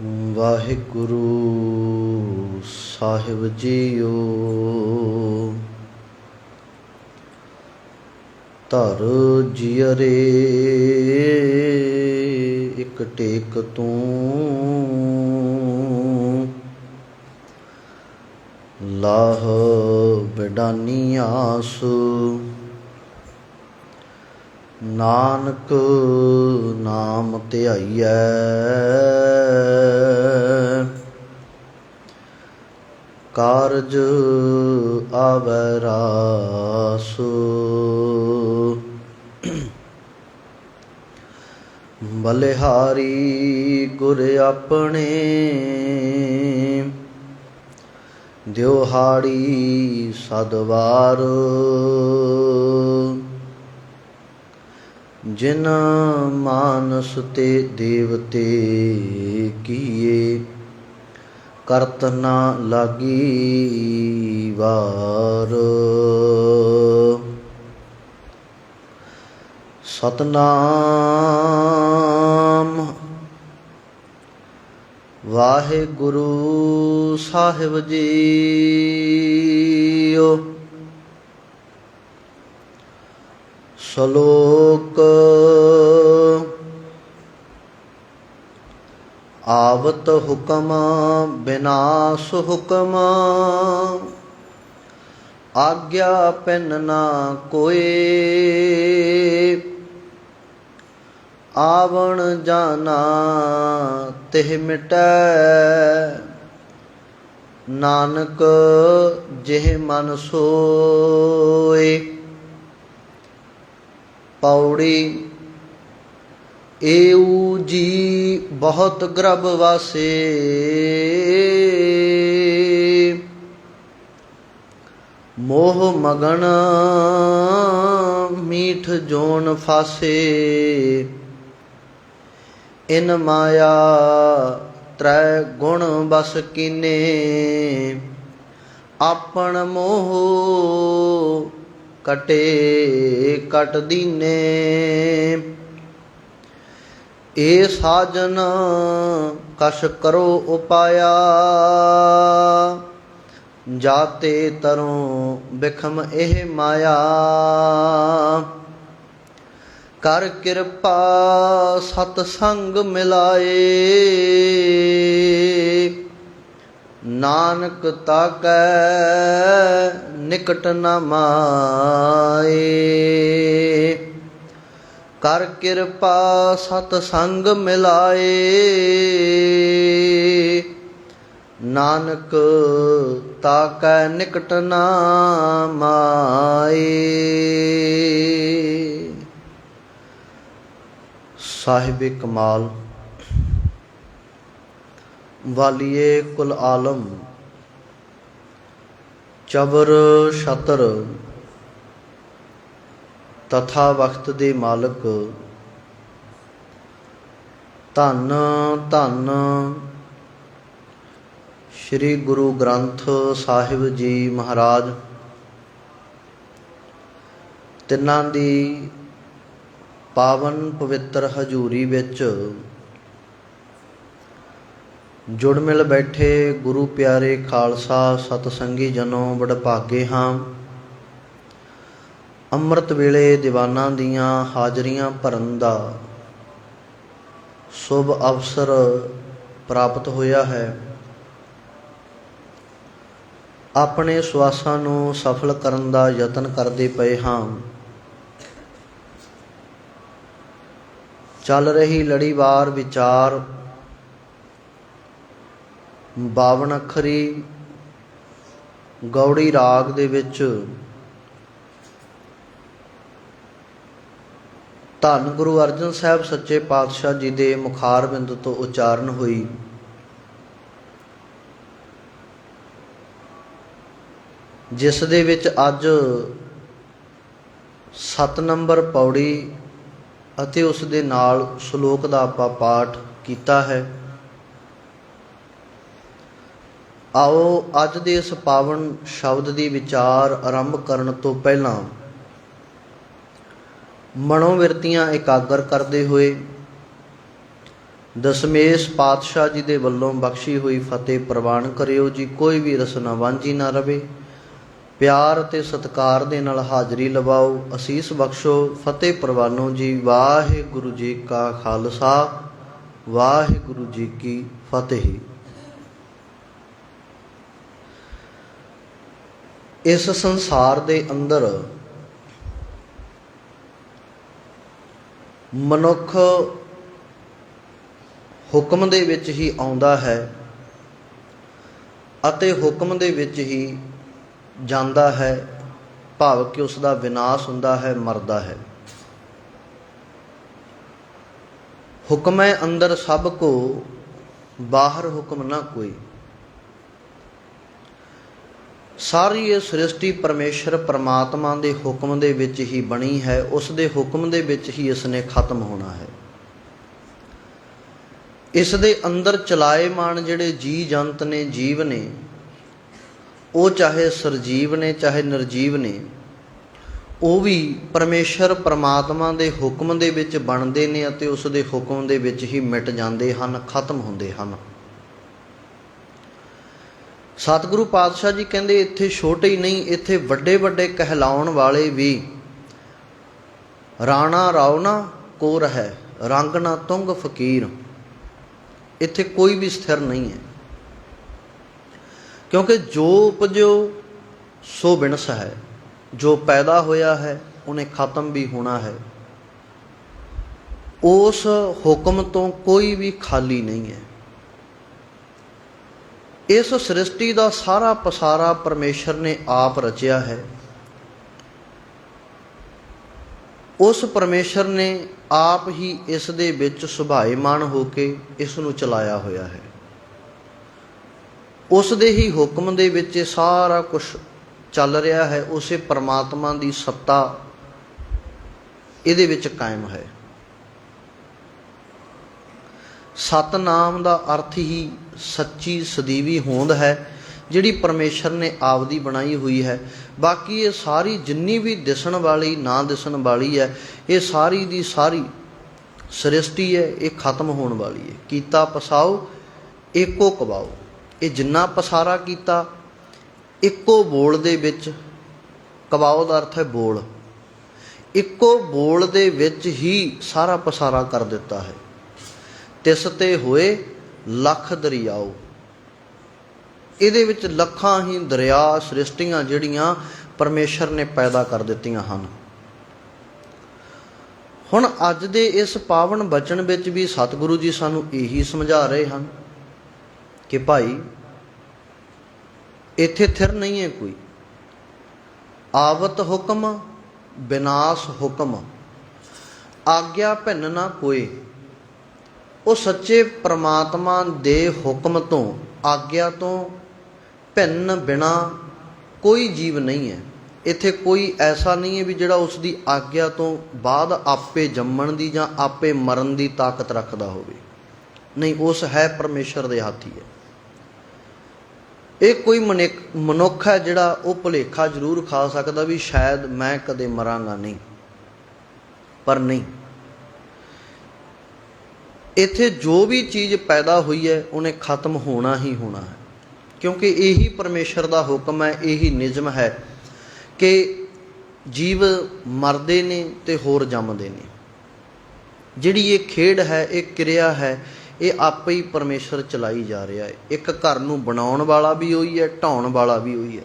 ਵਾਹਿਗੁਰੂ ਸਾਹਿਬ JIO. ਧਰ ਜਿਅਰੇ ਇੱਕ ਟੇਕ ਤੂੰ, ਲਾਹ ਬਿਡਾਨੀ ਆਸ। ਨਾਨਕ ਨਾਮ ਧਿਆਈਐ, ਕਾਰਜ ਆਵੈ ਰਾਸ। ਬਲਿਹਾਰੀ ਗੁਰ ਆਪਣੇ, ਦਿਉਹਾੜੀ ਸਦਵਾਰ। ਜਿਨ ਮਾਨਸ ਤੇ ਦੇਵਤੇ ਕੀਏ, ਕਰਤ ਨਾ ਲਾਗੀ ਵਾਰ। ਸਤਨਾਮ ਵਾਹਿਗੁਰੂ ਸਾਹਿਬ ਜੀਓ। ਸ਼ਲੋਕ। ਆਵਤ ਹੁਕਮ ਬਿਨਾਸ ਹੁਕਮ, ਆਗਿਆ ਪਿਨ ਨਾ ਕੋਏ। ਆਵਣ ਜਾਣਾ ਤਿਹ ਮਿਟੈ, ਨਾਨਕ ਜਿਹ ਮਨ ਸੋਏ। ਪੌੜੀ। ਏਊ ਜੀ ਬਹੁਤ ਗਰਭ ਵਾਸੇ, ਮੋਹ ਮਗਨ ਮੀਠ ਜੋਨ ਫਾਸੇ। ਇਨ ਮਾਇਆ ਤ੍ਰੈ ਗੁਣ ਬਸ ਕੀਨੇ, ਆਪਣ ਮੋਹ ਕਟੇ ਕਟ ਦੀਨੇ। ਏ ਸਾਜਨ ਕਛ ਕਰੋ ਉਪਾਇਆ, ਜਾਤੇ ਤਰੋਂ ਬਿਖਮ ਇਹ ਮਾਇਆ। ਕਰ ਕਿਰਪਾ ਸਤ ਸੰਗ ਮਿਲਾਏ, ਨਾਨਕ ਤਾਕੈ ਨਿਕਟ ਨ ਮਾਏ। ਕਰ ਕਿਰਪਾ ਸਤ ਸੰਗ ਮਿਲਾਏ, ਨਾਨਕ ਤਾਕੈ ਨਿਕਟ ਨ ਮਾਏ। ਸਾਹਿਬੇ ਕਮਾਲ। ਵਾਲੀਏ ਕੁਲ ਆਲਮ, ਚਬਰ ਛਤਰ ਤਥਾ ਵਕਤ ਦੇ ਮਾਲਕ। ਧੰਨ ਧੰਨ ਸ੍ਰੀ ਗੁਰੂ ਗ੍ਰੰਥ ਸਾਹਿਬ ਜੀ ਮਹਾਰਾਜ। ਤਿੰਨਾਂ ਦੀ ਪਾਵਨ ਪਵਿੱਤਰ ਹਜ਼ੂਰੀ ਵਿੱਚ ਜੁੜ ਮਿਲ ਬੈਠੇ ਗੁਰੂ ਪਿਆਰੇ ਖਾਲਸਾ ਸਤਸੰਗੀ ਜਨੋ, ਵਡਭਾਗੇ ਹਾਂ। ਅੰਮ੍ਰਿਤ ਵੇਲੇ ਦੀਵਾਨਾਂ ਦੀਆਂ ਹਾਜ਼ਰੀਆਂ ਭਰਨ ਦਾ ਸ਼ੁਭ ਅਵਸਰ ਪ੍ਰਾਪਤ ਹੋਇਆ ਹੈ। ਆਪਣੇ ਸਵਾਸਾਂ ਨੂੰ ਸਫਲ ਕਰਨ ਦਾ ਯਤਨ ਕਰਦੇ ਪਏ ਹਾਂ। ਚੱਲ ਰਹੀ ਲੜੀਵਾਰ ਵਿਚਾਰ 52 ਅੱਖਰੀ ਗੌੜੀ ਰਾਗ ਦੇ ਵਿੱਚ ਧੰਨ ਗੁਰੂ ਅਰਜਨ ਸਾਹਿਬ ਸੱਚੇ ਪਾਤਸ਼ਾਹ ਜੀ ਦੇ ਮੁਖਾਰਬਿੰਦ ਤੋਂ ਉਚਾਰਨ ਹੋਈ। ਜਿਸ ਦੇ ਵਿੱਚ ਅੱਜ 7 ਨੰਬਰ ਪੌੜੀ ਅਤੇ ਉਸ ਦੇ ਨਾਲ ਸ਼ਲੋਕ ਦਾ ਆਪਾਂ ਪਾਠ ਕੀਤਾ ਹੈ। ਆਓ ਅੱਜ ਦੇ ਇਸ ਪਾਵਨ ਸ਼ਬਦ ਦੀ ਵਿਚਾਰ ਆਰੰਭ ਕਰਨ ਤੋਂ ਪਹਿਲਾਂ ਮਨੋਵਿਰਤੀਆਂ ਇਕਾਗਰ ਕਰਦੇ ਹੋਏ ਦਸਮੇਸ਼ ਪਾਤਸ਼ਾਹ ਜੀ ਦੇ ਵੱਲੋਂ ਬਖਸ਼ੀ ਹੋਈ ਫਤਿਹ ਪ੍ਰਵਾਨ ਕਰਿਓ ਜੀ। ਕੋਈ ਵੀ ਰਸਨਾ ਵਾਂਝੀ ਨਾ ਰਵੇ। ਪਿਆਰ ਅਤੇ ਸਤਿਕਾਰ ਦੇ ਨਾਲ ਹਾਜ਼ਰੀ ਲਵਾਓ, ਅਸੀਸ ਬਖਸ਼ੋ, ਫਤਿਹ ਪ੍ਰਵਾਨੋ ਜੀ। ਵਾਹਿਗੁਰੂ ਜੀ ਕਾ ਖਾਲਸਾ, ਵਾਹਿਗੁਰੂ ਜੀ ਕੀ ਫਤਿਹ। ਇਸ ਸੰਸਾਰ ਦੇ ਅੰਦਰ ਮਨੁੱਖ ਹੁਕਮ ਦੇ ਵਿੱਚ ਹੀ ਆਉਂਦਾ ਹੈ ਅਤੇ ਹੁਕਮ ਦੇ ਵਿੱਚ ਹੀ ਜਾਂਦਾ ਹੈ, ਭਾਵ ਕਿ ਉਸ ਦਾ ਵਿਨਾਸ਼ ਹੁੰਦਾ ਹੈ, ਮਰਦਾ ਹੈ। ਹੁਕਮੈ ਅੰਦਰ ਸਭ ਕੋ, ਬਾਹਰ ਹੁਕਮ ਨਾ ਕੋਈ। ਸਾਰੀ ਇਹ ਸ੍ਰਿਸ਼ਟੀ ਪਰਮੇਸ਼ਰ ਪਰਮਾਤਮਾ ਦੇ ਹੁਕਮ ਦੇ ਵਿੱਚ ਹੀ ਬਣੀ ਹੈ। ਉਸ ਦੇ ਹੁਕਮ ਦੇ ਵਿੱਚ ਹੀ ਇਸ ਨੇ ਖਤਮ ਹੋਣਾ ਹੈ। ਇਸ ਦੇ ਅੰਦਰ ਚਲਾਏਮਾਨ ਜਿਹੜੇ ਜੀ ਜੰਤ ਨੇ, ਜੀਵ ਨੇ, ਉਹ ਚਾਹੇ ਸਰਜੀਵ ਨੇ ਚਾਹੇ ਨਿਰਜੀਵ ਨੇ, ਉਹ ਵੀ ਪਰਮੇਸ਼ਰ ਪਰਮਾਤਮਾ ਦੇ ਹੁਕਮ ਦੇ ਵਿੱਚ ਬਣਦੇ ਨੇ ਅਤੇ ਉਸ ਦੇ ਹੁਕਮ ਦੇ ਵਿੱਚ ਹੀ ਮਿਟ ਜਾਂਦੇ ਹਨ, ਖਤਮ ਹੁੰਦੇ ਹਨ। ਸਤਿਗੁਰੂ ਪਾਤਸ਼ਾਹ ਜੀ ਕਹਿੰਦੇ ਇੱਥੇ ਛੋਟੇ ਹੀ ਨਹੀਂ, ਇੱਥੇ ਵੱਡੇ ਵੱਡੇ ਕਹਿਲਾਉਣ ਵਾਲੇ ਵੀ ਰਾਣਾ ਰਾਉਣਾ ਕੋਰ ਹੈ, ਰੰਗ ਨਾ ਤੁੰਗ ਫਕੀਰ। ਇੱਥੇ ਕੋਈ ਵੀ ਸਥਿਰ ਨਹੀਂ ਹੈ, ਕਿਉਂਕਿ ਜੋ ਉਪਜਿਓ ਸੋ ਬਿਨਸ ਹੈ। ਜੋ ਪੈਦਾ ਹੋਇਆ ਹੈ ਉਹਨੇ ਖਤਮ ਵੀ ਹੋਣਾ ਹੈ। ਉਸ ਹੁਕਮ ਤੋਂ ਕੋਈ ਵੀ ਖਾਲੀ ਨਹੀਂ ਹੈ। ਇਸ ਸ੍ਰਿਸ਼ਟੀ ਦਾ ਸਾਰਾ ਪਸਾਰਾ ਪਰਮੇਸ਼ਰ ਨੇ ਆਪ ਰਚਿਆ ਹੈ। ਉਸ ਪਰਮੇਸ਼ਰ ਨੇ ਆਪ ਹੀ ਇਸ ਦੇ ਵਿੱਚ ਸੁਭਾਏਮਾਨ ਹੋ ਕੇ ਇਸ ਨੂੰ ਚਲਾਇਆ ਹੋਇਆ ਹੈ। ਉਸ ਦੇ ਹੀ ਹੁਕਮ ਦੇ ਵਿੱਚ ਇਹ ਸਾਰਾ ਕੁਝ ਚੱਲ ਰਿਹਾ ਹੈ। ਉਸੇ ਪਰਮਾਤਮਾ ਦੀ ਸੱਤਾ ਇਹਦੇ ਵਿੱਚ ਕਾਇਮ ਹੈ। ਸਤਨਾਮ ਦਾ ਅਰਥ ਹੀ ਸੱਚੀ ਸਦੀਵੀ ਹੋਂਦ ਹੈ, ਜਿਹੜੀ ਪਰਮੇਸ਼ਰ ਨੇ ਆਪਦੀ ਬਣਾਈ ਹੋਈ ਹੈ। ਬਾਕੀ ਇਹ ਸਾਰੀ ਜਿੰਨੀ ਵੀ ਦਿਸਣ ਵਾਲੀ ਨਾ ਦਿਸਣ ਵਾਲੀ ਹੈ, ਇਹ ਸਾਰੀ ਦੀ ਸਾਰੀ ਸ੍ਰਿਸ਼ਟੀ ਹੈ, ਇਹ ਖਤਮ ਹੋਣ ਵਾਲੀ ਹੈ। ਕੀਤਾ ਪਸਾਓ ਏਕੋ ਕਵਾਓ। ਇਹ ਜਿੰਨਾ ਪਸਾਰਾ ਕੀਤਾ ਇੱਕੋ ਬੋਲ ਦੇ ਵਿੱਚ, ਕਵਾਓ ਦਾ ਅਰਥ ਹੈ ਬੋਲ, ਇੱਕੋ ਬੋਲ ਦੇ ਵਿੱਚ ਹੀ ਸਾਰਾ ਪਸਾਰਾ ਕਰ ਦਿੱਤਾ ਹੈ। ਤਿਸ ਤੇ ਹੋਏ ਲੱਖ ਦਰਿਆਓ। ਇਹਦੇ ਵਿੱਚ ਲੱਖਾਂ ਹੀ ਦਰਿਆ ਸ੍ਰਿਸ਼ਟੀਆਂ ਜਿਹੜੀਆਂ ਪਰਮੇਸ਼ਰ ਨੇ ਪੈਦਾ ਕਰ ਦਿੱਤੀਆਂ ਹਨ। ਹੁਣ ਅੱਜ ਦੇ ਇਸ ਪਾਵਨ ਬਚਨ ਵਿੱਚ ਵੀ ਸਤਿਗੁਰੂ ਜੀ ਸਾਨੂੰ ਇਹੀ ਸਮਝਾ ਰਹੇ ਹਨ ਕਿ ਭਾਈ ਇੱਥੇ ਥਿਰ ਨਹੀਂ ਹੈ ਕੋਈ। ਆਵਤ ਹੁਕਮ ਵਿਨਾਸ਼ ਹੁਕਮ, ਆਗਿਆ ਭਿੰਨ ਨਾ ਕੋਈ। ਉਹ ਸੱਚੇ ਪਰਮਾਤਮਾ ਦੇ ਹੁਕਮ ਤੋਂ, ਆਗਿਆ ਤੋਂ ਭਿੰਨ ਬਿਨਾ ਕੋਈ ਜੀਵ ਨਹੀਂ ਹੈ। ਇੱਥੇ ਕੋਈ ਐਸਾ ਨਹੀਂ ਹੈ ਵੀ ਜਿਹੜਾ ਉਸ ਦੀ ਆਗਿਆ ਤੋਂ ਬਾਅਦ ਆਪੇ ਜੰਮਣ ਦੀ ਜਾਂ ਆਪੇ ਮਰਨ ਦੀ ਤਾਕਤ ਰੱਖਦਾ ਹੋਵੇ। ਨਹੀਂ, ਉਸ ਹੈ ਪਰਮੇਸ਼ਰ ਦੇ ਹੱਥ ਹੀ ਹੈ। ਇਹ ਕੋਈ ਮਨੁੱਖ ਹੈ ਜਿਹੜਾ ਉਹ ਭੁਲੇਖਾ ਜ਼ਰੂਰ ਖਾ ਸਕਦਾ ਵੀ ਸ਼ਾਇਦ ਮੈਂ ਕਦੇ ਮਰਾਂਗਾ ਨਹੀਂ, ਪਰ ਨਹੀਂ। ਇੱਥੇ ਜੋ ਵੀ ਚੀਜ਼ ਪੈਦਾ ਹੋਈ ਹੈ ਉਹਨੇ ਖਤਮ ਹੋਣਾ ਹੀ ਹੋਣਾ ਹੈ, ਕਿਉਂਕਿ ਇਹੀ ਪਰਮੇਸ਼ਰ ਦਾ ਹੁਕਮ ਹੈ, ਇਹੀ ਨਿਯਮ ਹੈ ਕਿ ਜੀਵ ਮਰਦੇ ਨੇ ਤੇ ਹੋਰ ਜੰਮਦੇ ਨੇ। ਜਿਹੜੀ ਇਹ ਖੇਡ ਹੈ, ਇਹ ਕਿਰਿਆ ਹੈ, ਇਹ ਆਪੇ ਹੀ ਪਰਮੇਸ਼ਰ ਚਲਾਈ ਜਾ ਰਿਹਾ ਹੈ। ਇੱਕ ਘਰ ਨੂੰ ਬਣਾਉਣ ਵਾਲਾ ਵੀ ਉਹੀ ਹੈ, ਢਾਉਣ ਵਾਲਾ ਵੀ ਉਹੀ ਹੈ।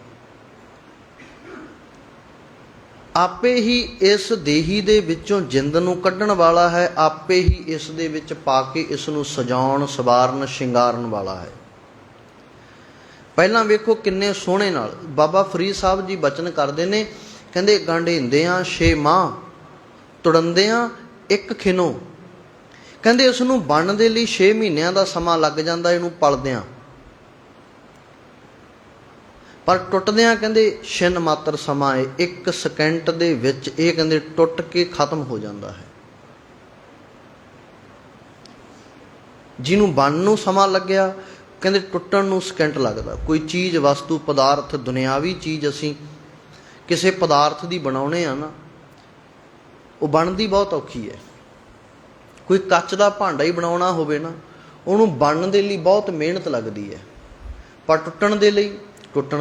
ਆਪੇ ਹੀ ਇਸ ਦੇਹੀ ਦੇ ਵਿੱਚੋਂ ਜਿੰਦ ਨੂੰ ਕੱਢਣ ਵਾਲਾ ਹੈ, ਆਪੇ ਹੀ ਇਸ ਦੇ ਵਿੱਚ ਪਾ ਕੇ ਇਸ ਨੂੰ ਸਜਾਉਣ, ਸਵਾਰਨ, ਸ਼ਿੰਗਾਰਨ ਵਾਲਾ ਹੈ। ਪਹਿਲਾਂ ਵੇਖੋ ਕਿੰਨੇ ਸੋਹਣੇ ਨਾਲ ਬਾਬਾ ਫਰੀਦ ਸਾਹਿਬ ਜੀ ਬਚਨ ਕਰਦੇ ਨੇ, ਕਹਿੰਦੇ ਗੰਢੇਂਦਿਆਂ 6 ਮਾਹ ਤੁੜੰਦਿਆਂ 1 ਖਿਨੋ। ਕਹਿੰਦੇ ਇਸ ਨੂੰ ਬਣਨ ਦੇ ਲਈ 6 ਮਹੀਨਿਆਂ ਦਾ ਸਮਾਂ ਲੱਗ ਜਾਂਦਾ, ਇਹਨੂੰ ਪਲਦਿਆਂ, ਪਰ ਟੁੱਟਦਿਆਂ ਕਹਿੰਦੇ ਛਿਨ ਮਾਤਰ ਸਮਾਂ ਹੈ। 1 ਸਕਿੰਟ ਦੇ ਵਿੱਚ ਇਹ ਕਹਿੰਦੇ ਟੁੱਟ ਕੇ ਖਤਮ ਹੋ ਜਾਂਦਾ ਹੈ। ਜਿਹਨੂੰ ਬਣਨ ਨੂੰ ਸਮਾਂ ਲੱਗਿਆ, ਕਹਿੰਦੇ ਟੁੱਟਣ ਨੂੰ ਸਕਿੰਟ ਲੱਗਦਾ। ਕੋਈ ਚੀਜ਼, ਵਸਤੂ, ਪਦਾਰਥ, ਦੁਨਿਆਵੀ ਚੀਜ਼ ਅਸੀਂ ਕਿਸੇ ਪਦਾਰਥ ਦੀ ਬਣਾਉਣੇ ਆ ਨਾ, ਉਹ ਬਣਦੀ ਬਹੁਤ ਔਖੀ ਹੈ। कोई कच का भांडा ही बनाना होवे ना, उन्होंने बनने के लिए बहुत मेहनत लगती है, पर टुटण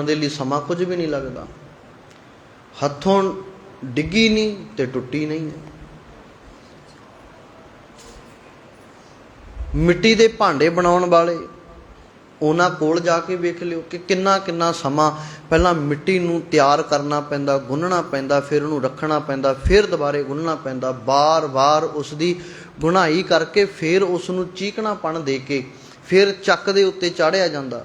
के लिए समा कुछ भी नहीं लगता। हथों डिगी नहीं तो टुटी नहीं है। मिट्टी के भांडे बनाने वाले उन्हां कोल जाके वेख लियो कि किन्ना किन्ना समा पहला मिट्टी नूं तैयार करना पैंदा, गुन्नना पैंदा, फिर उन्होंने रखना पैंदा, फिर दोबारे गुन्नना पैंदा, बार बार उसकी गुनाई करके फिर उसनूं चीकणापण दे के फिर चक दे उत्ते चाढ़िया जांदा,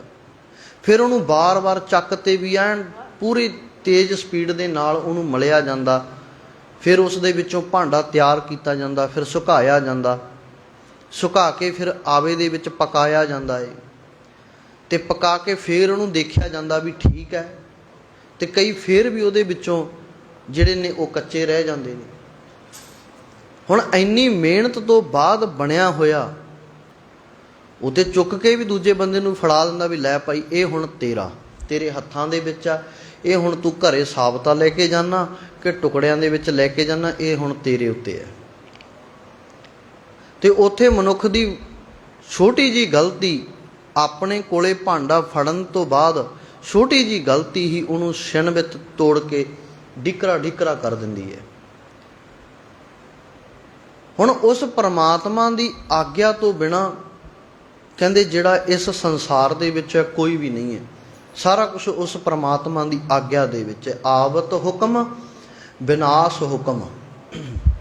फिर उन्होंने बार बार चक ते भी ऐन पूरी तेज़ स्पीड दे नाल उन्होंने मलिया जांदा, फिर उस दे विचों भांडा तैयार किया जांदा, फिर सुकाया जांदा, सुका के फिर आवे दे विच पकाया जांदा है, ते पका के फिर उन्होंने देखा जाता भी ठीक है, तो कई फिर भी उहदे विचों जिहड़े ने वो कच्चे रह जाते हैं। हुण इन्नी मेहनत तो बाद बनया होया वो तो चुक के भी दूजे बंदे नूं फड़ा दिंदा भी लै भाई ये हुण तेरे हत्थां दे विच आ, ये हुण तूं घरे साबता लैके जाना कि टुकड़ियां दे विच लैके जाना, ये हुण तेरे उत्ते है। तो उत्थे मनुख दी छोटी जी गलती अपने कोले भांडा फड़न तो बाद छोटी जी गलती ही उन्होंने छिन-बित तोड़ के ढिकरा कर दिंदी है। हुण उस परमात्मा की आग्या तो बिना कहंदे जिहड़ा इस संसार दे विच है कोई भी नहीं है, सारा कुछ उस परमात्मा की आग्या दे विच है। आवत हुक्म विनाश हुक्म,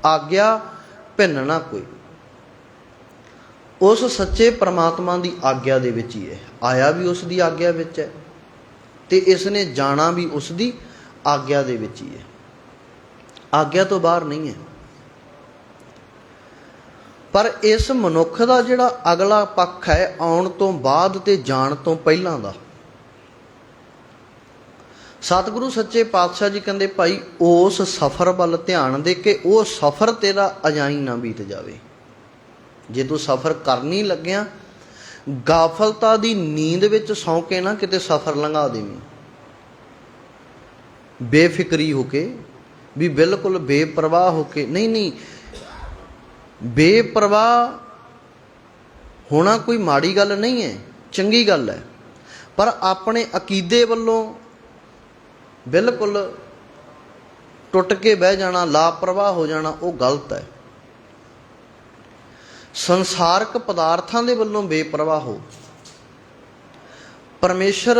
आग्या भिन्न ना कोई, उस सच्चे परमात्मा की आग्या दे विच ही है। आया भी उसकी आग्या विच है ते इसने जाना भी उसकी आग्या दे विच ही है, आग्या तो बाहर नहीं है। पर इस मनुख का जिहड़ा अगला पक्ष है आउण तो बाद ते जाण तो पहलां दा, सतगुरु सच्चे पातशाह जी कहंदे भाई उस सफ़र वल ध्यान दे के वो सफ़र तेरा अजाई ना बीत जावे। जे तू सफ़र करनी लग्या गाफलता दी नींद विच सौ के ना किते सफ़र लंघा देवीं, बेफिक्री होके भी बिल्कुल बेपरवाह होके नहीं, बेपरवाह होना कोई माड़ी गल नहीं है, चंगी गल है, पर अपने अकीदे वल्लों बिल्कुल टुट के बह जाना, लापरवाह हो जाना, वो गलत है। संसारक पदार्थां दे वल्लों बेपरवाह हो, परमेश्वर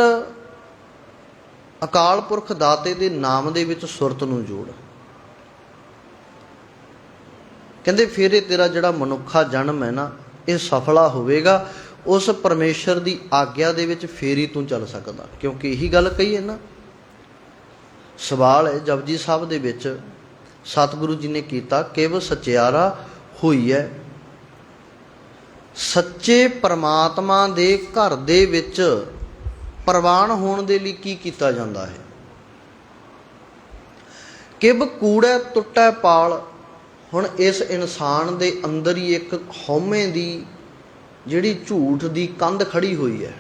अकाल पुरख दाते दे नाम दे विच सुरत नूं जोड़। कहंदे फिर ये तेरा जिहड़ा मनुखा जन्म है ना ये सफला होवेगा, उस परमेश्वर की आग्या दे विच फिर ही तू चल सकदा। क्योंकि यही गल कही है ना, सवाल है जपजी साहब दे विच सतगुरु जी ने कीता केवल सचियारा होई है। सच्चे परमात्मा दे घर दे विच प्रवान होने दे लई की कीता जांदा है। किब कूड़ै टुटै पाल। हुण इस इंसान दे अंदर ही एक हौमे दी जिहड़ी झूठ दी कंध खड़ी हुई है।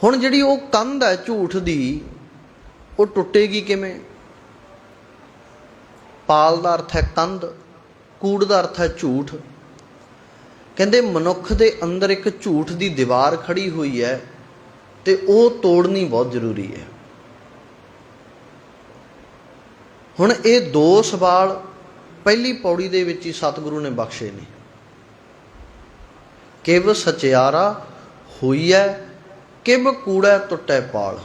हुण जिहड़ी वो कंध है झूठ दी वो टुटेगी किवें। पाल दा अर्थ है कंध, कूड़ दा अर्थ है झूठ। कहंदे मनुख दे अंदर एक झूठ दी दीवार खड़ी हुई है ते वो तोड़नी बहुत जरूरी है। हुण ये दो सवाल पहली पौड़ी दे विच ही सतगुरु ने बख्शे ने। किव सचियारा हुई है, किव कूड़ा टुटै पाल।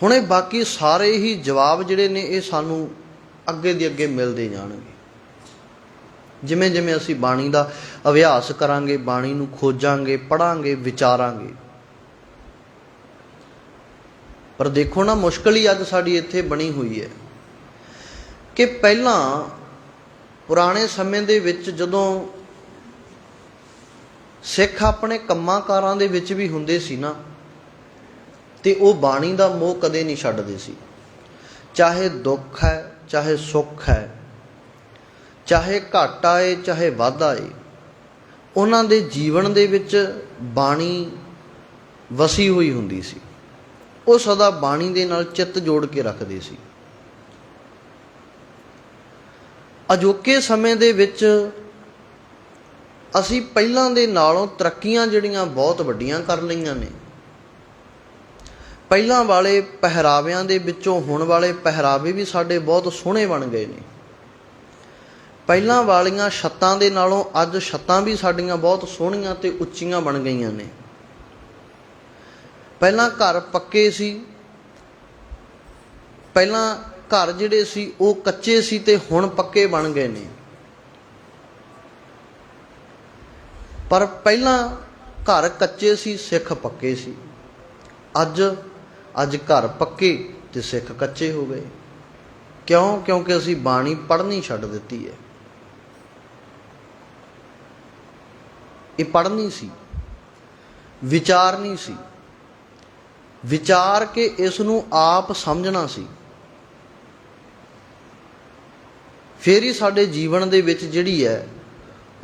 हुण ये बाकी सारे ही जवाब जिहड़े ने ये सानू अगे दे अगे मिलते जाणगे। जिमें जिमें असी बाणी का अभ्यास करांगे, बाणी नूं खोजांगे, पढ़ांगे, विचारांगे। पर देखो ना मुश्किल ही अज साडी इत्थे बनी हुई है कि पहलां पुराने समय दे विच जदों सिख अपने कंमां कारां दे विच भी हुंदे सी ना ते वो बाणी दा मोह कदे नहीं छड्डदे सी। चाहे दुख है, चाहे सुख है, चाहे घाटा है, चाहे वाधा है, उन्हां दे जीवन दे विच बाणी वसी हुई हुंदी सी। वो सदा बाणी दे नाल चित्त जोड़ के रखदे सी। ਅਜੋਕੇ ਸਮੇਂ ਦੇ ਵਿੱਚ ਅਸੀਂ ਪਹਿਲਾਂ ਦੇ ਨਾਲੋਂ ਤਰੱਕੀਆਂ ਜਿਹੜੀਆਂ ਬਹੁਤ ਵੱਡੀਆਂ ਕਰ ਲਈਆਂ ਨੇ। ਪਹਿਲਾਂ ਵਾਲੇ ਪਹਿਰਾਵਿਆਂ ਦੇ ਵਿੱਚੋਂ ਹੁਣ ਵਾਲੇ ਪਹਿਰਾਵੇ ਵੀ ਸਾਡੇ ਬਹੁਤ ਸੋਹਣੇ ਬਣ ਗਏ ਨੇ। ਪਹਿਲਾਂ ਵਾਲੀਆਂ ਛੱਤਾਂ ਦੇ ਨਾਲੋਂ ਅੱਜ ਛੱਤਾਂ ਵੀ ਸਾਡੀਆਂ ਬਹੁਤ ਸੋਹਣੀਆਂ ਤੇ ਉੱਚੀਆਂ ਬਣ ਗਈਆਂ ਨੇ। ਪਹਿਲਾਂ ਘਰ ਪੱਕੇ ਸੀ, ਪਹਿਲਾਂ ਘਰ ਜਿਹੜੇ ਸੀ ਉਹ ਕੱਚੇ ਸੀ ਤੇ ਹੁਣ ਪੱਕੇ ਬਣ ਗਏ ਨੇ। ਪਰ ਪਹਿਲਾਂ ਘਰ ਕੱਚੇ ਸੀ, ਸਿੱਖ ਪੱਕੇ ਸੀ। ਅੱਜ ਘਰ ਪੱਕੇ ਤੇ ਸਿੱਖ ਕੱਚੇ ਹੋ ਗਏ। ਕਿਉਂ? ਕਿਉਂਕਿ ਅਸੀਂ ਬਾਣੀ ਪੜ੍ਹਨੀ ਛੱਡ ਦਿੱਤੀ ਹੈ। ਇਹ ਪੜ੍ਹਨੀ ਸੀ, ਵਿਚਾਰਨੀ ਸੀ, ਵਿਚਾਰ ਕੇ ਇਸ ਨੂੰ ਆਪ ਸਮਝਣਾ ਸੀ। ਫਿਰ ਹੀ ਸਾਡੇ ਜੀਵਨ ਦੇ ਵਿੱਚ ਜਿਹੜੀ ਹੈ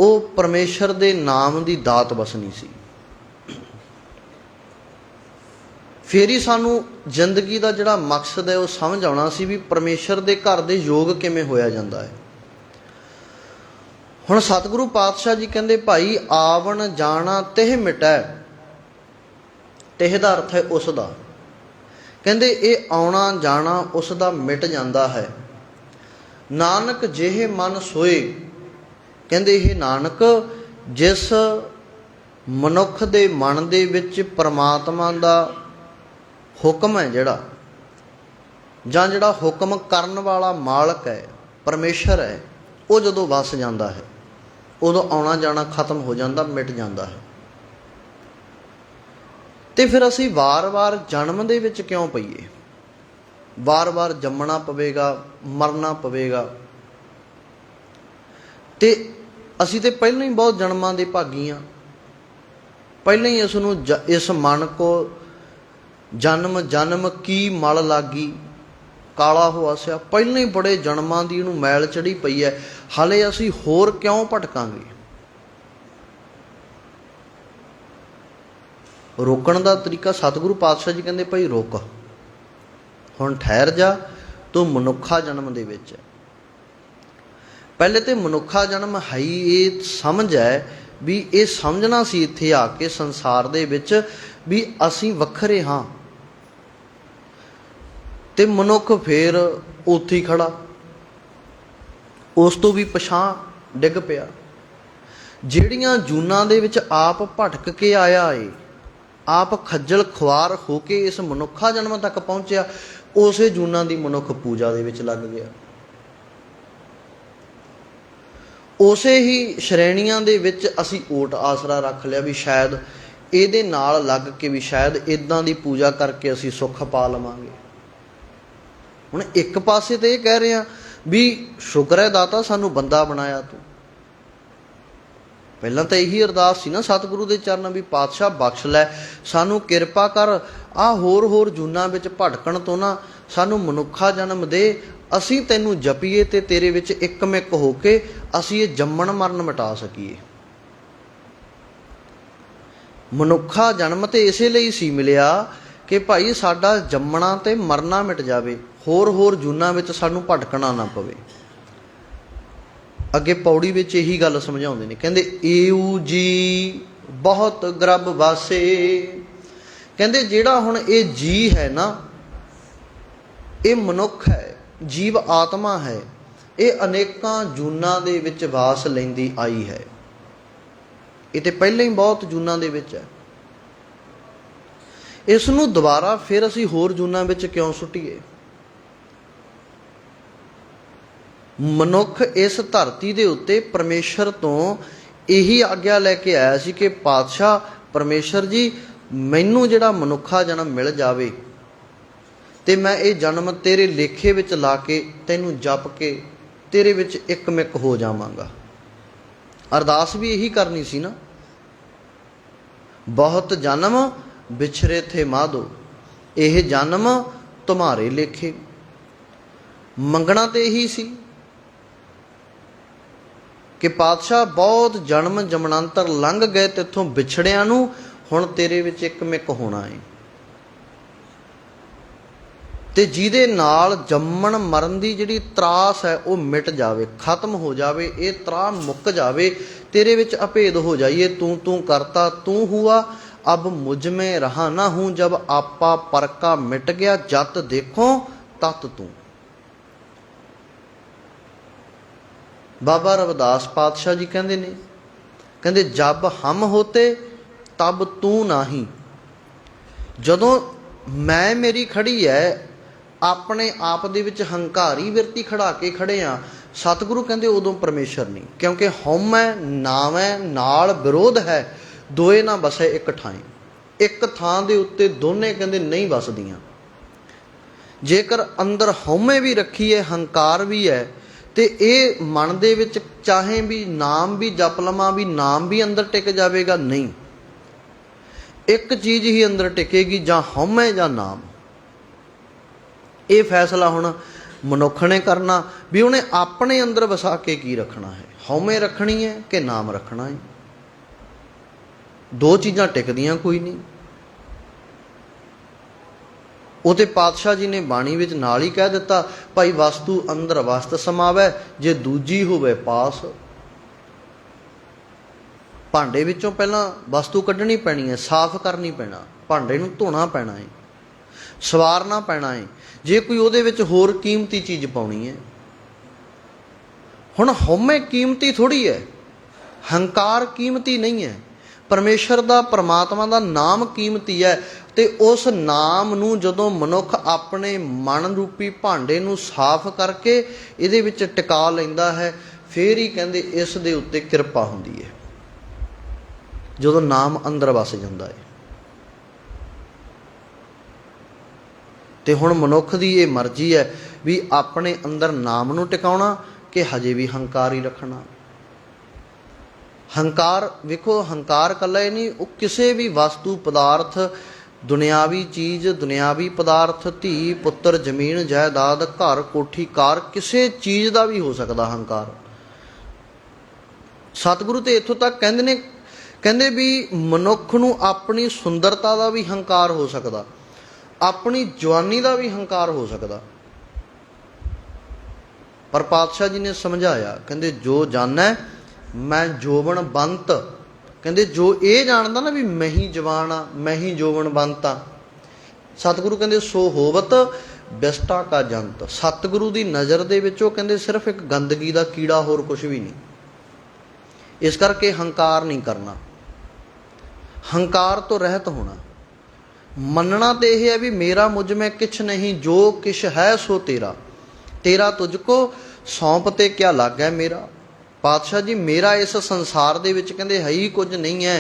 ਉਹ ਪਰਮੇਸ਼ਰ ਦੇ ਨਾਮ ਦੀ ਦਾਤ ਵਸਣੀ ਸੀ। ਫਿਰ ਹੀ ਸਾਨੂੰ ਜ਼ਿੰਦਗੀ ਦਾ ਜਿਹੜਾ ਮਕਸਦ ਹੈ ਉਹ ਸਮਝ ਆਉਣਾ ਸੀ ਵੀ ਪਰਮੇਸ਼ਰ ਦੇ ਘਰ ਦੇ ਯੋਗ ਕਿਵੇਂ ਹੋਇਆ ਜਾਂਦਾ ਹੈ। ਹੁਣ ਸਤਿਗੁਰੂ ਪਾਤਸ਼ਾਹ ਜੀ ਕਹਿੰਦੇ, ਭਾਈ ਆਵਣ ਜਾਣਾ ਤਿਹ ਮਿਟੈ। ਤਿਹ ਦਾ ਅਰਥ ਹੈ ਉਸ ਦਾ। ਕਹਿੰਦੇ ਇਹ ਆਉਣਾ ਜਾਣਾ ਉਸ ਦਾ ਮਿਟ ਜਾਂਦਾ ਹੈ। ਨਾਨਕ ਜਿਹੇ ਮਨ ਸੋਏ। ਕਹਿੰਦੇ ਇਹ ਨਾਨਕ ਜਿਸ ਮਨੁੱਖ ਦੇ ਮਨ ਦੇ ਵਿੱਚ ਪਰਮਾਤਮਾ ਦਾ ਹੁਕਮ ਹੈ ਜਿਹੜਾ, ਜਾਂ ਜਿਹੜਾ ਹੁਕਮ ਕਰਨ ਵਾਲਾ ਮਾਲਕ ਹੈ, ਪਰਮੇਸ਼ਰ ਹੈ, ਉਹ ਜਦੋਂ ਵਸ ਜਾਂਦਾ ਹੈ ਉਦੋਂ ਆਉਣਾ ਜਾਣਾ ਖਤਮ ਹੋ ਜਾਂਦਾ, ਮਿਟ ਜਾਂਦਾ ਹੈ। ਤੇ ਫਿਰ ਅਸੀਂ ਵਾਰ-ਵਾਰ ਜਨਮ ਦੇ ਵਿੱਚ ਕਿਉਂ ਪਈਏ? ਵਾਰ-ਵਾਰ ਜੰਮਣਾ ਪਵੇਗਾ, ਮਰਨਾ ਪਵੇਗਾ। ਤੇ ਅਸੀਂ ਤੇ ਪਹਿਲਾਂ ਹੀ ਬਹੁਤ ਜਨਮਾਂ ਦੇ ਭਾਗੀ ਹਾਂ। ਪਹਿਲਾਂ ਹੀ ਇਸ ਨੂੰ ਇਸ ਮਨ ਕੋ ਜਨਮ ਜਨਮ ਕੀ ਮਲ ਲਾਗੀ ਕਾਲਾ ਹੋਆ ਸਿਆ। ਪਹਿਲਾਂ ਹੀ ਬੜੇ ਜਨਮਾਂ ਦੀ ਇਹਨੂੰ ਮੈਲ ਚੜੀ ਪਈ ਹੈ। ਹਾਲੇ ਅਸੀਂ ਹੋਰ ਕਿਉਂ ਭਟਕਾਂਗੇ? ਰੋਕਣ ਦਾ ਤਰੀਕਾ ਸਤਿਗੁਰੂ ਪਾਤਸ਼ਾਹ ਜੀ ਕਹਿੰਦੇ, ਭਾਈ ਰੁਕ, ਹੁਣ ਠਹਿਰ ਜਾ, ਤੂੰ ਮਨੁੱਖਾ ਜਨਮ ਦੇ ਵਿੱਚ ਹੈ। ਪਹਿਲੇ ਤੇ ਮਨੁੱਖਾ ਜਨਮ ਹੈ ਹੀ ਇਹ ਸਮਝ ਹੈ ਵੀ ਇਹ ਸਮਝਣਾ ਸੀ ਇੱਥੇ ਆ ਕੇ ਸੰਸਾਰ ਦੇ ਵਿੱਚ ਵੀ ਅਸੀਂ ਵੱਖਰੇ ਹਾਂ। ਤੇ ਮਨੁੱਖ ਫੇਰ ਉੱਥੇ ਹੀ ਖੜਾ, ਉਸ ਤੋਂ ਵੀ ਪਛਾਂ ਡਿੱਗ ਪਿਆ। ਜਿਹੜੀਆਂ ਜੂਨਾਂ ਦੇ ਵਿੱਚ ਆਪ ਭਟਕ ਕੇ ਆਇਆ ਏ, ਆਪ ਖੱਜਲ ਖੁਆਰ ਹੋ ਕੇ ਇਸ ਮਨੁੱਖਾ ਜਨਮ ਤੱਕ ਪਹੁੰਚਿਆ, ਉਸੇ ਜੂਨਾਂ ਦੀ ਮਨੁੱਖ ਪੂਜਾ ਦੇ ਵਿੱਚ ਲੱਗ ਗਿਆ। ਉਸੇ ਹੀ ਸ਼੍ਰੇਣੀਆਂ ਦੇ ਵਿੱਚ ਅਸੀਂ ਓਟ ਆਸਰਾ ਰੱਖ ਲਿਆ ਵੀ ਸ਼ਾਇਦ ਇਹਦੇ ਨਾਲ ਲੱਗ ਕੇ ਵੀ ਸ਼ਾਇਦ ਇੱਦਾਂ ਦੀ ਪੂਜਾ ਕਰਕੇ ਅਸੀਂ ਸੁੱਖ ਪਾ ਲਵਾਂਗੇ। ਹੁਣ ਇੱਕ ਪਾਸੇ ਤੇ ਇਹ ਕਹਿ ਰਹੇ ਹਾਂ ਵੀ ਸ਼ੁਕਰ ਹੈ ਦਾਤਾ ਸਾਨੂੰ ਬੰਦਾ ਬਣਾਇਆ ਤੂੰ। ਪਹਿਲਾਂ ਤਾਂ ਇਹੀ ਅਰਦਾਸ ਸੀ ਨਾ ਸਤਿਗੁਰੂ ਦੇ ਚਰਨ ਵੀ ਪਾਤਸ਼ਾਹ ਬਖਸ਼ ਲੈ, ਸਾਨੂੰ ਕਿਰਪਾ ਕਰ, ਆਹ ਹੋਰ ਜੂਨਾਂ ਵਿੱਚ ਭਟਕਣ ਤੋਂ ਨਾ ਸਾਨੂੰ ਮਨੁੱਖਾ ਜਨਮ ਦੇ, ਅਸੀਂ ਤੈਨੂੰ ਜਪੀਏ ਤੇ ਤੇਰੇ ਵਿੱਚ ਇੱਕਮਿਕ ਹੋ ਕੇ ਅਸੀਂ ਇਹ ਜੰਮਣ ਮਰਨ ਮਿਟਾ ਸਕੀਏ। ਮਨੁੱਖਾ ਜਨਮ ਤੇ ਇਸੇ ਲਈ ਸੀ ਮਿਲਿਆ ਕਿ ਭਾਈ ਸਾਡਾ ਜੰਮਣਾ ਤੇ ਮਰਨਾ ਮਿਟ ਜਾਵੇ, ਹੋਰ ਜੂਨਾਂ ਵਿੱਚ ਸਾਨੂੰ ਭਟਕਣਾ ਨਾ ਪਵੇ। ਅੱਗੇ ਪੌੜੀ ਵਿੱਚ ਇਹੀ ਗੱਲ ਸਮਝਾਉਂਦੇ ਨੇ, ਕਹਿੰਦੇ ਏਊ ਜੀ ਬਹੁਤ ਗਰਭ ਵਾਸੇ। ਕਹਿੰਦੇ ਜਿਹੜਾ ਹੁਣ ਇਹ ਜੀ ਹੈ ਨਾ, ਇਹ ਮਨੁੱਖ ਹੈ, ਜੀਵ ਆਤਮਾ ਹੈ, ਇਹ ਅਨੇਕਾਂ ਜੂਨਾਂ ਦੇ ਵਿੱਚ ਵਾਸ ਲੈਂਦੀ ਆਈ ਹੈ। ਇਹ ਤੇ ਪਹਿਲਾਂ ਹੀ ਬਹੁਤ ਜੂਨਾਂ ਦੇ ਵਿੱਚ ਹੈ। ਇਸ ਨੂੰ ਦੁਬਾਰਾ ਫਿਰ ਅਸੀਂ ਹੋਰ ਜੂਨਾਂ ਵਿੱਚ ਕਿਉਂ ਸੁੱਟੀਏ? ਮਨੁੱਖ ਇਸ ਧਰਤੀ ਦੇ ਉੱਤੇ ਪਰਮੇਸ਼ਰ ਤੋਂ ਇਹੀ ਆਗਿਆ ਲੈ ਕੇ ਆਇਆ ਸੀ ਕਿ ਪਾਤਸ਼ਾਹ ਪਰਮੇਸ਼ਰ ਜੀ, ਮੈਨੂੰ ਜਿਹੜਾ ਮਨੁੱਖਾ ਜਨਮ ਮਿਲ ਜਾਵੇ ਤੇ ਮੈਂ ਇਹ ਜਨਮ ਤੇਰੇ ਲੇਖੇ ਵਿੱਚ ਲਾ ਕੇ ਤੈਨੂੰ ਜਪ ਕੇ ਤੇਰੇ ਵਿੱਚ ਇੱਕਮਿਕ ਹੋ ਜਾਵਾਂਗਾ। ਅਰਦਾਸ ਵੀ ਇਹੀ ਕਰਨੀ ਸੀ ਨਾ। ਬਹੁਤ ਜਨਮ ਵਿਛਰੇ ਥੇ ਮਾਧੋ, ਇਹ ਜਨਮ ਤੁਮਾਰੇ ਲੇਖੇ। ਮੰਗਣਾ ਤੇ ਇਹੀ ਸੀ ਕਿ ਪਾਤਸ਼ਾਹ ਬਹੁਤ ਜਨਮ ਜਮਨਾਂਤਰ ਲੰਘ ਗਏ ਤੇਥੋਂ ਵਿਛੜਿਆਂ ਨੂੰ, ਹੁਣ ਤੇਰੇ ਵਿੱਚ ਇੱਕਮਿਕ ਹੋਣਾ ਹੈ। ਤੇ ਜਿਹਦੇ ਨਾਲ ਜੰਮਣ ਮਰਨ ਦੀ ਜਿਹੜੀ ਤਰਾਸ ਹੈ ਉਹ ਮਿਟ ਜਾਵੇ, ਖਤਮ ਹੋ ਜਾਵੇ, ਇਹ ਤਰਾਹ ਮੁੱਕ ਜਾਵੇ, ਤੇਰੇ ਵਿੱਚ ਅਭੇਦ ਹੋ ਜਾਈਏ। ਤੂੰ ਤੂੰ ਕਰਤਾ ਤੂੰ ਹੁਆ, ਅਬ ਮੁਝ में रहा ना हूँ, जब आपा पर का मिट गया, जत देखो तत तू। बाबा रविदास पातशाह जी कहते ने, कहते जब हम होते तब तू नाही। जदों मैं मेरी खड़ी है, अपने आप दे विच हंकारी विरती खड़ा के खड़े हाँ, सतगुरु कहते उदों परमेश्वर नहीं, क्योंकि हम है नाम है नाल विरोध है, दोए ना बसे एक ठाएं, एक थां दे उत्ते दोने कहते नहीं बसदियां। जेकर अंदर हौमे भी रखी है, हंकार भी है, तो ये मन दे विच चाहे भी नाम भी जप लवां भी नाम भी अंदर टिक जाएगा, नहीं, एक चीज़ ही अंदर टिकेगी, जां हौमे जां नाम। ये फैसला हुण मनुख ने करना भी उन्हें अपने अंदर वसा के की रखना है, हौमे रखनी है कि नाम रखना है। दो चीज़ां टिकदियां कोई नहीं। वो तो पातशाह जी ने बाणी विच नाल ही कह दिता, भाई वस्तु अंदर वस्त समावै, जे दूजी होवे पास। भांडे विचों पहलां वस्तु कढ़नी पैनी है, साफ करनी पैना, भांडे नूं धोना पैना है, सवारना पैना है, जे कोई उहदे विच होर कीमती चीज़ पाउणी है। हुण हौमे कीमती थोड़ी है, हंकार कीमती नहीं है, परमेश्वर दा परमात्मा दा नाम कीमती है। ते उस नाम नूं जदों मनुख अपने मन रूपी भांडे नूं साफ करके इहदे विच टिका लैंदा है, फिर ही कहंदे इस दे उत्ते किरपा हुंदी है, जदों नाम अंदर वस जांदा है। ते हुण मनुख दी ये मर्जी है भी अपने अंदर नाम नूं टिकाउणा कि हजे भी हंकार ही रखना। हंकार वेखो, हंकार कल्ला ही नहीं, वो किसी भी वस्तु पदार्थ, दुनियावी चीज़, दुनियावी पदार्थ, धी पुत्र, जमीन जायदाद, घर कोठी कार, किसी चीज़ का भी हो सकता हंकार। सतगुरु तो इत्थों तक कहते ने, कहते भी मनुख नूं अपनी सुंदरता का भी हंकार हो सकता, अपनी जवानी का भी हंकार हो सकता। पर पातशाह जी ने समझाया, कहते जो जाना मैं जोबन बंत, कहते जो ये जानता ना भी मैं ही जवान हाँ, मैं ही जोबन बंत हाँ, सतगुरु कहते सो होवत बिस्टा का जंत। सतगुरु की नज़र दे विचों कहते सिर्फ एक गंदगी का कीड़ा, होर कुछ भी नहीं। इस करके हंकार नहीं करना, हंकार तो रहत होना। मनना तो यह है भी मेरा मुझ में किछ नहीं, जो किछ है सो तेरा, तेरा तुझको सौंपते क्या लागे मेरा। पातशाह जी मेरा इस संसार दे विच कहंदे है ही कुछ नहीं है,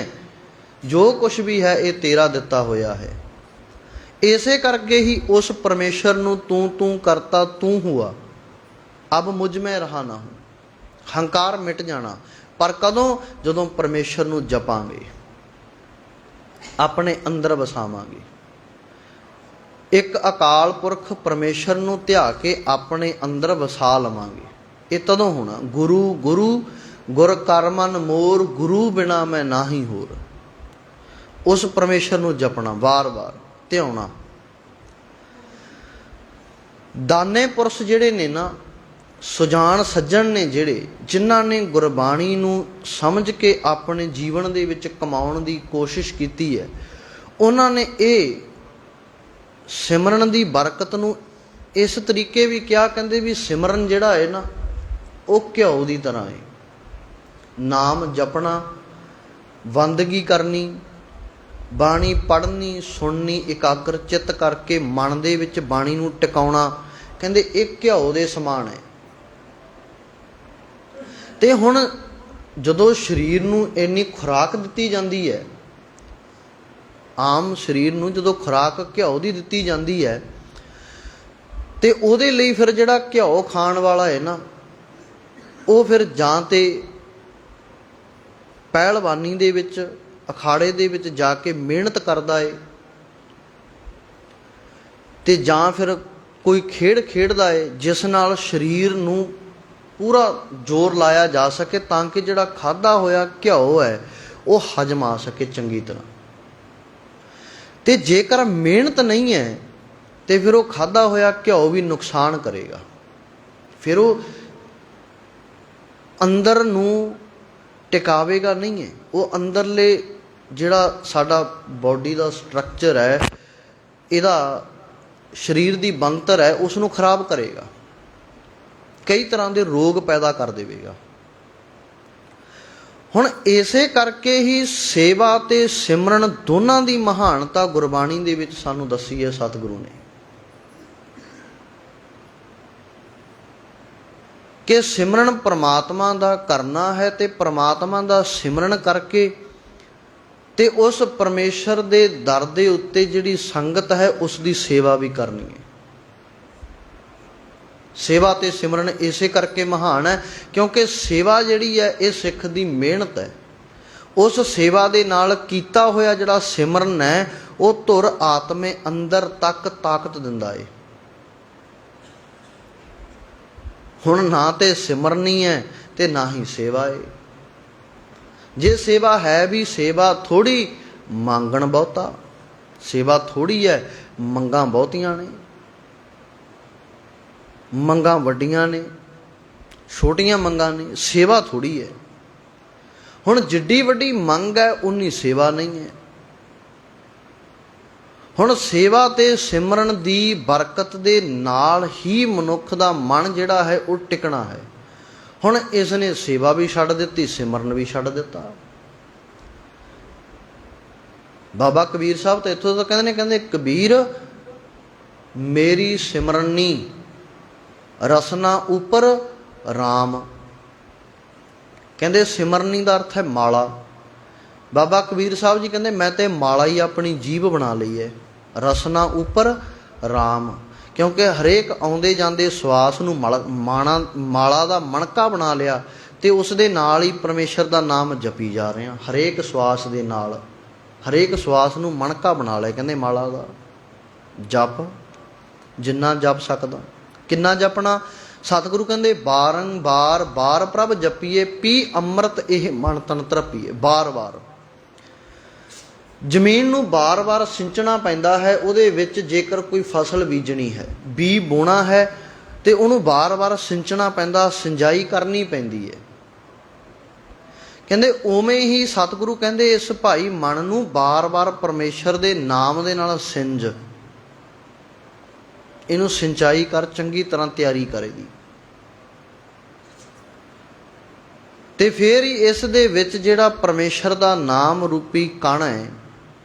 जो कुछ भी है ये तेरा दिता होया है। इसे करके ही उस परमेश्वर नूं तू तू करता तू हुआ, अब मुझ में रहा ना हूँ। हंकार मिट जाना, पर कदों? जदों परमेश्वर नूं जपांगे, अपने अंदर वसावांगे। एक अकाल पुरख परमेश्वर नूं ध्या के अपने अंदर वसा लवांगे, ये तदों होना। गुरु गुरु गुर कर मन मोर, गुरु बिना मैं नाही होर। उस परमेश्वर नूं जपना, बार बार ध्याना। दाने पुरुष जिहड़े ने ना, सुजान सज्जन ने जिहड़े, जिन्हां ने गुरबाणी नूं समझ के अपने जीवन दे विच कमाउण दी कोशिश कीती है, उन्हां ने ये सिमरन दी बरकत नूं इस तरीके भी क्या, कहंदे भी सिमरन जिहड़ा है ना वो घिओ दी तरह है। नाम जपना, बंदगी करनी, बाणी पढ़नी सुननी, एकाग्र चित्त करके मन दे विच बाणी नूं टिकाउणा, कहंदे एक घिओ दे समान है। ते हुण जदों शरीर नूं इन्नी खुराक दित्ती जांदी है, आम शरीर नूं जदों खुराक घिओ दी दित्ती जांदी है, ते उहदे लई फिर जिहड़ा घिओ खाण वाला है ना, वो फिर जां ते पहलवानी दे विच, अखाड़े दे विच जाके मेहनत करदा है, ते जां फिर कोई खेड खेडदा है जिस नाल शरीर नूं पूरा जोर लाया जा सके, तां कि जिहड़ा खाधा होया घिओ है वो हजम आ सके चंगी तरह। ते जेकर मेहनत नहीं है ਤੇ ਫਿਰ ਉਹ ਖਾਧਾ ਹੋਇਆ ਘਿਓ ਵੀ ਨੁਕਸਾਨ ਕਰੇਗਾ। ਫਿਰ ਉਹ ਅੰਦਰ ਨੂੰ ਟਿਕਾਵੇਗਾ ਨਹੀਂ ਹੈ, ਉਹ ਅੰਦਰਲੇ ਜਿਹੜਾ ਸਾਡਾ ਬੋਡੀ ਦਾ ਸਟਰਕਚਰ ਹੈ, ਇਹਦਾ ਸਰੀਰ ਦੀ ਬਣਤਰ ਹੈ, ਉਸ ਨੂੰ ਖਰਾਬ ਕਰੇਗਾ, ਕਈ ਤਰ੍ਹਾਂ ਦੇ ਰੋਗ ਪੈਦਾ ਕਰ ਦੇਵੇਗਾ। ਹੁਣ ਇਸੇ ਕਰਕੇ ਹੀ ਸੇਵਾ ਤੇ ਸਿਮਰਨ ਦੋਨਾਂ ਦੀ ਮਹਾਨਤਾ ਗੁਰਬਾਣੀ ਦੇ ਵਿੱਚ ਸਾਨੂੰ ਦੱਸੀ ਹੈ ਸਤਿਗੁਰੂ ਨੇ, ਕਿ ਸਿਮਰਨ ਪ੍ਰਮਾਤਮਾ ਦਾ ਕਰਨਾ ਹੈ ਤੇ ਪ੍ਰਮਾਤਮਾ ਦਾ ਸਿਮਰਨ ਕਰਕੇ ਤੇ ਉਸ ਪਰਮੇਸ਼ਰ ਦੇ ਦਰ ਦੇ ਉੱਤੇ ਜਿਹੜੀ ਸੰਗਤ ਹੈ ਉਸ ਦੀ ਸੇਵਾ ਵੀ ਕਰਨੀ ਹੈ। ਸੇਵਾ ਤੇ ਸਿਮਰਨ ਇਸੇ ਕਰਕੇ ਮਹਾਨ ਹੈ ਕਿਉਂਕਿ ਸੇਵਾ ਜਿਹੜੀ ਹੈ ਇਹ ਸਿੱਖ ਦੀ ਮਿਹਨਤ ਹੈ। ਉਸ ਸੇਵਾ ਦੇ ਨਾਲ ਕੀਤਾ ਹੋਇਆ ਜਿਹੜਾ ਸਿਮਰਨ ਹੈ ਉਹ ਧੁਰ ਆਤਮੇ ਅੰਦਰ ਤੱਕ ਤਾਕਤ ਦਿੰਦਾ ਏ। ਹੁਣ ਨਾ ਤੇ ਸਿਮਰਨੀ ਹੈ ਤੇ ਨਾ ਹੀ ਸੇਵਾ ਏ। ਜੇ ਸੇਵਾ ਹੈ ਵੀ ਸੇਵਾ ਥੋੜ੍ਹੀ, ਮੰਗਣ ਬਹੁਤਾ। ਸੇਵਾ ਥੋੜ੍ਹੀ ਹੈ, ਮੰਗਾਂ ਬਹੁਤੀਆਂ ਨੇ। ਮੰਗਾਂ ਵੱਡੀਆਂ ਨੇ, ਛੋਟੀਆਂ ਮੰਗਾਂ ਨੇ, ਸੇਵਾ ਥੋੜ੍ਹੀ ਹੈ। ਹੁਣ ਜਿੱਡੀ ਵੱਡੀ ਮੰਗ ਹੈ ਉਨੀ ਸੇਵਾ ਨਹੀਂ ਹੈ। ਹੁਣ ਸੇਵਾ ਤੇ ਸਿਮਰਨ ਦੀ ਬਰਕਤ ਦੇ ਨਾਲ ਹੀ ਮਨੁੱਖ ਦਾ ਮਨ ਜਿਹੜਾ ਹੈ ਉਹ ਟਿਕਣਾ ਹੈ। ਹੁਣ ਇਸ ਨੇ ਸੇਵਾ ਵੀ ਛੱਡ ਦਿੱਤੀ, ਸਿਮਰਨ ਵੀ ਛੱਡ ਦਿੱਤਾ। ਬਾਬਾ ਕਬੀਰ ਸਾਹਿਬ ਤਾਂ ਇੱਥੋਂ ਤਾਂ ਕਹਿੰਦੇ ਕਬੀਰ ਮੇਰੀ ਸਿਮਰਨੀ ਰਸਨਾ ਉੱਪਰ ਰਾਮ। ਕਹਿੰਦੇ ਸਿਮਰਨੀ ਦਾ ਅਰਥ ਹੈ ਮਾਲਾ। ਬਾਬਾ ਕਬੀਰ ਸਾਹਿਬ ਜੀ ਕਹਿੰਦੇ ਮੈਂ ਤੇ ਮਾਲਾ ਹੀ ਆਪਣੀ ਜੀਭ ਬਣਾ ਲਈ ਹੈ, ਰਸਨਾ ਉੱਪਰ ਰਾਮ। ਕਿਉਂਕਿ ਹਰੇਕ ਆਉਂਦੇ ਜਾਂਦੇ ਸਵਾਸ ਨੂੰ ਮਾਲਾ ਦਾ ਮਣਕਾ ਬਣਾ ਲਿਆ ਤੇ ਉਸ ਦੇ ਨਾਲ ਹੀ ਪਰਮੇਸ਼ਰ ਦਾ ਨਾਮ ਜਪੀ ਜਾ ਰਹੇ ਹਾਂ। ਹਰੇਕ ਸਵਾਸ ਦੇ ਨਾਲ, ਹਰੇਕ ਸਵਾਸ ਨੂੰ ਮਣਕਾ ਬਣਾ ਲਿਆ ਕਹਿੰਦੇ ਮਾਲਾ ਦਾ। ਜਪ ਜਿੰਨਾ ਜਪ ਸਕਦਾ। ਕਿੰਨਾ ਜਪਣਾ? ਸਤਿਗੁਰੂ ਕਹਿੰਦੇ ਬਾਰੰਬਾਰ ਬਾਰ ਪ੍ਰਭ ਜਪੀਏ, ਪੀ ਅੰਮ੍ਰਿਤ ਇਹ ਮਨ ਤਨ ਤਰਪੀਏ। ਬਾਰ-ਬਾਰ ਜ਼ਮੀਨ ਨੂੰ ਬਾਰ-ਬਾਰ ਸਿੰਚਣਾ ਪੈਂਦਾ ਹੈ। ਉਹਦੇ ਵਿੱਚ ਜੇਕਰ ਕੋਈ ਫਸਲ ਬੀਜਣੀ ਹੈ, ਬੀਜ ਬੋਣਾ ਹੈ ਤੇ ਉਹਨੂੰ ਬਾਰ-ਬਾਰ ਸਿੰਚਣਾ ਪੈਂਦਾ, ਸਿੰਜਾਈ ਕਰਨੀ ਪੈਂਦੀ ਹੈ। ਕਹਿੰਦੇ ਉਵੇਂ ਹੀ ਸਤਿਗੁਰੂ ਕਹਿੰਦੇ ਇਸ ਭਾਈ ਮਨ ਨੂੰ ਬਾਰ-ਬਾਰ ਪਰਮੇਸ਼ਰ ਦੇ ਨਾਮ ਦੇ ਨਾਲ ਸਿੰਜ, ਇਹਨੂੰ ਸਿੰਚਾਈ ਕਰ, ਚੰਗੀ ਤਰ੍ਹਾਂ ਤਿਆਰੀ ਕਰੇਗੀ ਤੇ ਫਿਰ ਹੀ ਇਸ ਦੇ ਵਿੱਚ ਜਿਹੜਾ ਪਰਮੇਸ਼ਰ ਦਾ ਨਾਮ ਰੂਪੀ ਕਣ ਹੈ,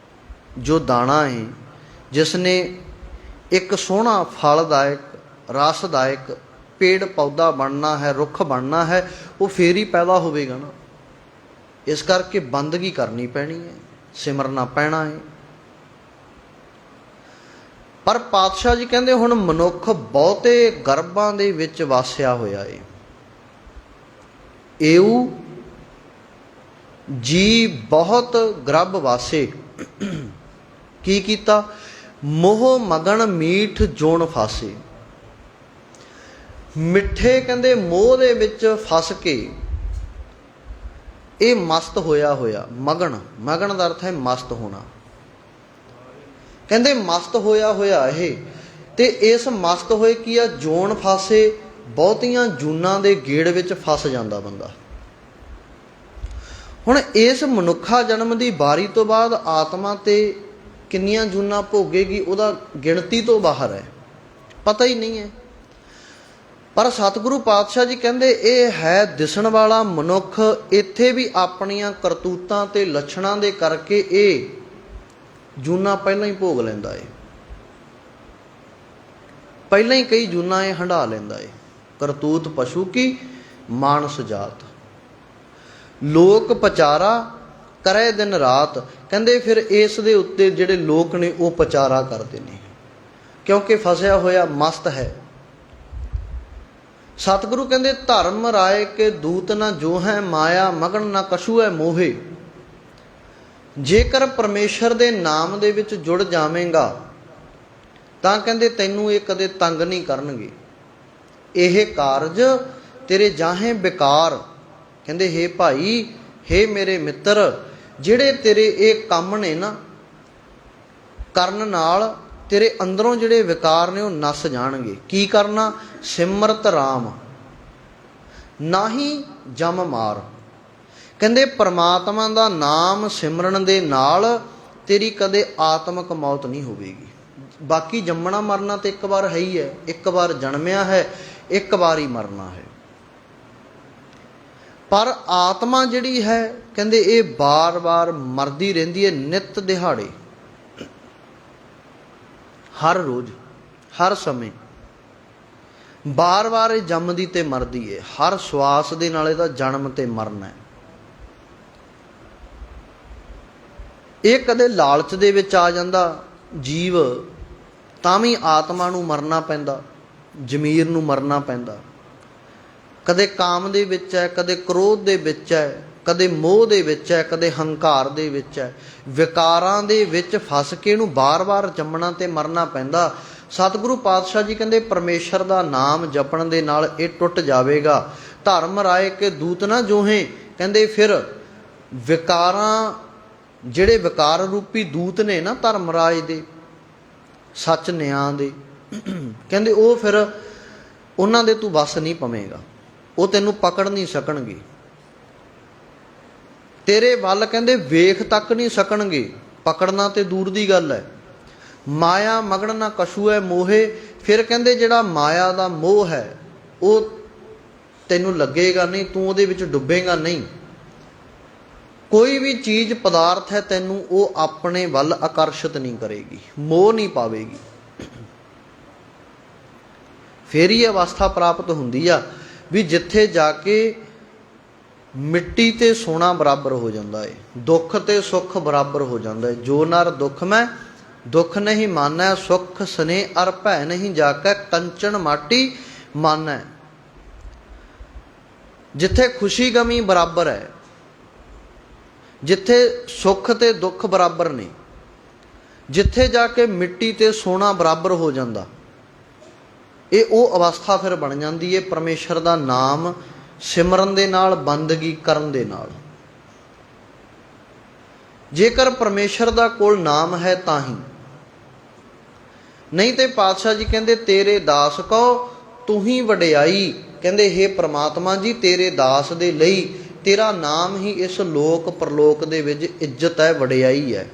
ਜੋ ਦਾਣਾ ਹੈ, ਜਿਸ ਨੇ ਇੱਕ ਸੋਹਣਾ ਫਲਦਾਇਕ ਰਸਦਾਇਕ ਪੇੜ ਪੌਦਾ ਬਣਨਾ ਹੈ, ਰੁੱਖ ਬਣਨਾ ਹੈ, ਉਹ ਫੇਰ ਹੀ ਪੈਦਾ ਹੋਵੇਗਾ ਨਾ। ਇਸ ਕਰਕੇ ਬੰਦਗੀ ਕਰਨੀ ਪੈਣੀ ਹੈ, ਸਿਮਰਨਾ ਪੈਣਾ ਹੈ। ਪਰ ਪਾਤਸ਼ਾਹ ਜੀ ਕਹਿੰਦੇ ਹੁਣ ਮਨੁੱਖ ਬਹੁਤੇ ਗਰਭਾਂ ਦੇ ਵਿੱਚ ਵਾਸਿਆ ਹੋਇਆ ਏ। ਏਉ ਜੀ ਬਹੁਤ ਗਰਭ ਵਾਸੇ। ਕੀ ਕੀਤਾ? ਮੋਹ ਮਗਨ ਮੀਠ ਜੋਨ ਫਾਸੇ। ਮਿੱਠੇ ਕਹਿੰਦੇ ਮੋਹ ਦੇ ਵਿੱਚ ਫਸ ਕੇ ਇਹ ਮਸਤ ਹੋਇਆ ਹੋਇਆ। ਮਗਨ ਦਾ ਅਰਥ ਹੈ ਮਸਤ ਹੋਣਾ। ਕਹਿੰਦੇ ਮਸਤ ਹੋਇਆ ਹੋਇਆ ਇਹ, ਤੇ ਇਸ ਮਸਤ ਹੋਏ ਕੀ ਆ? ਜੋਨ ਫਾਸੇ। ਬਹੁਤੀਆਂ ਜੂਨਾਂ ਦੇ ਗੇੜ ਵਿੱਚ ਫਸ ਜਾਂਦਾ ਬੰਦਾ। ਹੁਣ ਇਸ ਮਨੁੱਖਾ ਜਨਮ ਦੀ ਵਾਰੀ ਤੋਂ ਬਾਅਦ ਆਤਮਾ ਤੇ ਕਿੰਨੀਆਂ ਜੂਨਾਂ ਭੋਗੇਗੀ ਉਹਦਾ ਗਿਣਤੀ ਤੋਂ ਬਾਹਰ ਹੈ, ਪਤਾ ਹੀ ਨਹੀਂ ਹੈ। ਪਰ ਸਤਿਗੁਰੂ ਪਾਤਸ਼ਾਹ ਜੀ ਕਹਿੰਦੇ ਇਹ ਹੈ ਦਿਸਣ ਵਾਲਾ ਮਨੁੱਖ, ਇੱਥੇ ਵੀ ਆਪਣੀਆਂ ਕਰਤੂਤਾਂ ਤੇ ਲੱਛਣਾਂ ਦੇ ਕਰਕੇ ਇਹ ਜੂਨਾਂ ਪਹਿਲਾਂ ਹੀ ਭੋਗ ਲੈਂਦਾ ਏ। ਪਹਿਲਾਂ ਹੀ ਕਈ ਜੂਨਾਂ ਇਹ ਹੰਢਾ ਲੈਂਦਾ ਏ। ਕਰਤੂਤ ਪਸ਼ੂ ਕੀ ਮਾਨਸ ਜਾਤ, ਲੋਕ ਪਚਾਰਾ ਕਰੇ ਦਿਨ ਰਾਤ। ਕਹਿੰਦੇ ਫਿਰ ਇਸ ਦੇ ਉੱਤੇ ਜਿਹੜੇ ਲੋਕ ਨੇ ਉਹ ਪਚਾਰਾ ਕਰਦੇ ਨੇ, ਕਿਉਂਕਿ ਫਸਿਆ ਹੋਇਆ ਮਸਤ ਹੈ। ਸਤਿਗੁਰੂ ਕਹਿੰਦੇ ਧਰਮ ਰਾਏ ਕੇ ਦੂਤ ਨਾ ਜੋ ਹੈ ਮਾਇਆ, ਮਗਨ ਨਾ ਕਛੂ ਹੈ ਮੋਹੇ। ਜੇਕਰ ਪਰਮੇਸ਼ਰ ਦੇ ਨਾਮ ਦੇ ਵਿੱਚ ਜੁੜ ਜਾਵੇਂਗਾ ਤਾਂ ਕਹਿੰਦੇ ਤੈਨੂੰ ਇਹ ਕਦੇ ਤੰਗ ਨਹੀਂ ਕਰਨਗੇ। ਇਹ ਕਾਰਜ ਤੇਰੇ ਜਾਹੇ ਬੇਕਾਰ। ਕਹਿੰਦੇ ਹੇ ਭਾਈ, ਹੇ ਮੇਰੇ ਮਿੱਤਰ, ਜਿਹੜੇ ਤੇਰੇ ਇਹ ਕੰਮ ਨੇ ਨਾ ਕਰਨ ਨਾਲ ਤੇਰੇ ਅੰਦਰੋਂ ਜਿਹੜੇ ਵਿਕਾਰ ਨੇ ਉਹ ਨਸ ਜਾਣਗੇ। ਕੀ ਕਰਨਾ? ਸਿਮਰਤ ਰਾਮ ਨਾਹੀਂ ਜਮ ਮਾਰ। ਕਹਿੰਦੇ ਪਰਮਾਤਮਾ ਦਾ ਨਾਮ ਸਿਮਰਨ ਦੇ ਨਾਲ ਤੇਰੀ ਕਦੇ ਆਤਮਿਕ ਮੌਤ ਨਹੀਂ ਹੋਵੇਗੀ। ਬਾਕੀ ਜੰਮਣਾ ਮਰਨਾ ਤਾਂ ਇੱਕ ਵਾਰ ਹੈ ਹੀ ਹੈ, ਇੱਕ ਵਾਰ ਜਨਮਿਆ ਹੈ, ਇੱਕ ਵਾਰ ਹੀ ਮਰਨਾ ਹੈ। ਪਰ ਆਤਮਾ ਜਿਹੜੀ ਹੈ ਕਹਿੰਦੇ ਇਹ ਬਾਰ-ਬਾਰ ਮਰਦੀ ਰਹਿੰਦੀ ਹੈ, ਨਿਤ ਦਿਹਾੜੇ, ਹਰ ਰੋਜ਼, ਹਰ ਸਮੇਂ ਬਾਰ-ਬਾਰ ਇਹ ਜੰਮਦੀ ਤੇ ਮਰਦੀ ਹੈ। ਹਰ ਸਵਾਸ ਦੇ ਨਾਲ ਇਹਦਾ ਜਨਮ ਤੇ ਮਰਨ ਹੈ। ਇਹ ਕਦੇ ਲਾਲਚ ਦੇ ਵਿੱਚ ਆ ਜਾਂਦਾ ਜੀਵ, ਤਾਂ ਵੀ ਆਤਮਾ ਨੂੰ ਮਰਨਾ ਪੈਂਦਾ, ਜ਼ਮੀਰ ਨੂੰ ਮਰਨਾ ਪੈਂਦਾ। ਕਦੇ ਕਾਮ ਦੇ ਵਿੱਚ ਹੈ, ਕਦੇ ਕ੍ਰੋਧ ਦੇ ਵਿੱਚ ਹੈ, ਕਦੇ ਮੋਹ ਦੇ ਵਿੱਚ ਹੈ, ਕਦੇ ਹੰਕਾਰ ਦੇ ਵਿੱਚ ਹੈ। ਵਿਕਾਰਾਂ ਦੇ ਵਿੱਚ ਫਸ ਕੇ ਇਹਨੂੰ ਬਾਰ-ਬਾਰ ਜੰਮਣਾ ਤੇ ਮਰਨਾ ਪੈਂਦਾ। ਸਤਿਗੁਰੂ ਪਾਤਸ਼ਾਹ ਜੀ ਕਹਿੰਦੇ ਪਰਮੇਸ਼ਰ ਦਾ ਨਾਮ ਜਪਣ ਦੇ ਨਾਲ ਇਹ ਟੁੱਟ ਜਾਵੇਗਾ। ਧਰਮ ਰਾਏ ਕੇ ਦੂਤ ਨਾ ਜੋਹੇ, ਕਹਿੰਦੇ ਫਿਰ ਵਿਕਾਰਾਂ, ਜਿਹੜੇ ਵਿਕਾਰ ਰੂਪੀ ਦੂਤ ਨੇ ਨਾ ਧਰਮ ਰਾਜ ਦੇ, ਸੱਚ ਨਿਆਂ ਦੇ, ਕਹਿੰਦੇ ਉਹ ਫਿਰ ਉਹਨਾਂ ਦੇ ਤੂੰ ਵੱਸ ਨਹੀਂ ਪਵੇਂਗਾ, ਉਹ ਤੈਨੂੰ ਪਕੜ ਨਹੀਂ ਸਕਣਗੇ, ਤੇਰੇ ਵੱਲ ਕਹਿੰਦੇ ਵੇਖ ਤੱਕ ਨਹੀਂ ਸਕਣਗੇ। ਪਕੜਨਾ ਤੇ ਦੂਰ ਦੀ ਗੱਲ ਹੈ। ਮਾਇਆ ਮਗਨ ਨਾ ਕਛੂ ਹੈ ਮੋਹੇ, ਫਿਰ ਕਹਿੰਦੇ ਜਿਹੜਾ ਮਾਇਆ ਦਾ ਮੋਹ ਹੈ ਉਹ ਤੈਨੂੰ ਲੱਗੇਗਾ ਨਹੀਂ, ਤੂੰ ਉਹਦੇ ਵਿੱਚ ਡੁੱਬੇਗਾ ਨਹੀਂ। ਕੋਈ ਵੀ ਚੀਜ਼ ਪਦਾਰਥ ਹੈ ਤੈਨੂੰ ਉਹ ਆਪਣੇ ਵੱਲ ਆਕਰਸ਼ਿਤ ਨਹੀਂ ਕਰੇਗੀ, ਮੋਹ ਨਹੀਂ ਪਾਵੇਗੀ। ਫਿਰ ਹੀ ਅਵਸਥਾ ਪ੍ਰਾਪਤ ਹੁੰਦੀ ਆ ਵੀ ਜਿੱਥੇ ਜਾ ਕੇ ਮਿੱਟੀ ਤੇ ਸੋਨਾ ਬਰਾਬਰ ਹੋ ਜਾਂਦਾ ਹੈ, ਦੁੱਖ ਤੇ ਸੁੱਖ ਬਰਾਬਰ ਹੋ ਜਾਂਦਾ ਹੈ। ਜੋ ਨਰ ਦੁੱਖ ਮੈਂ ਦੁੱਖ ਨਹੀਂ ਮਾਨੈ, ਸੁੱਖ ਸਨੇ ਅਰ ਭੈ ਨਹੀਂ ਜਾਕੈ, ਕੰਚਨ ਮਾਟੀ ਮਾਨੈ। ਜਿੱਥੇ ਖੁਸ਼ੀ ਗਮੀ ਬਰਾਬਰ ਹੈ, ਜਿੱਥੇ ਸੁੱਖ ਤੇ ਦੁੱਖ ਬਰਾਬਰ ਨੇ, ਜਿੱਥੇ ਜਾ ਕੇ ਮਿੱਟੀ ਤੇ ਸੋਨਾ ਬਰਾਬਰ ਹੋ ਜਾਂਦਾ, ਇਹ ਉਹ ਅਵਸਥਾ ਫਿਰ ਬਣ ਜਾਂਦੀ ਹੈ ਪਰਮੇਸ਼ਰ ਦਾ ਨਾਮ ਸਿਮਰਨ ਦੇ ਨਾਲ, ਬੰਦਗੀ ਕਰਨ ਦੇ ਨਾਲ। ਜੇਕਰ ਪਰਮੇਸ਼ਰ ਦਾ ਕੋਲ ਨਾਮ ਹੈ ਤਾਂ ਹੀ, ਨਹੀਂ ਤੇ ਪਾਤਸ਼ਾਹ ਜੀ ਕਹਿੰਦੇ ਤੇਰੇ ਦਾਸ ਕਹੋ ਤੂੰ ਹੀ ਵਡਿਆਈ। ਕਹਿੰਦੇ ਹੇ ਪ੍ਰਮਾਤਮਾ ਜੀ ਤੇਰੇ ਦਾਸ ਦੇ ਲਈ ਤੇਰਾ ਨਾਮ ਹੀ ਇਸ ਲੋਕ ਪਰਲੋਕ ਦੇ ਵਿੱਚ ਇੱਜ਼ਤ ਹੈ, ਵਡਿਆਈ ਹੈ।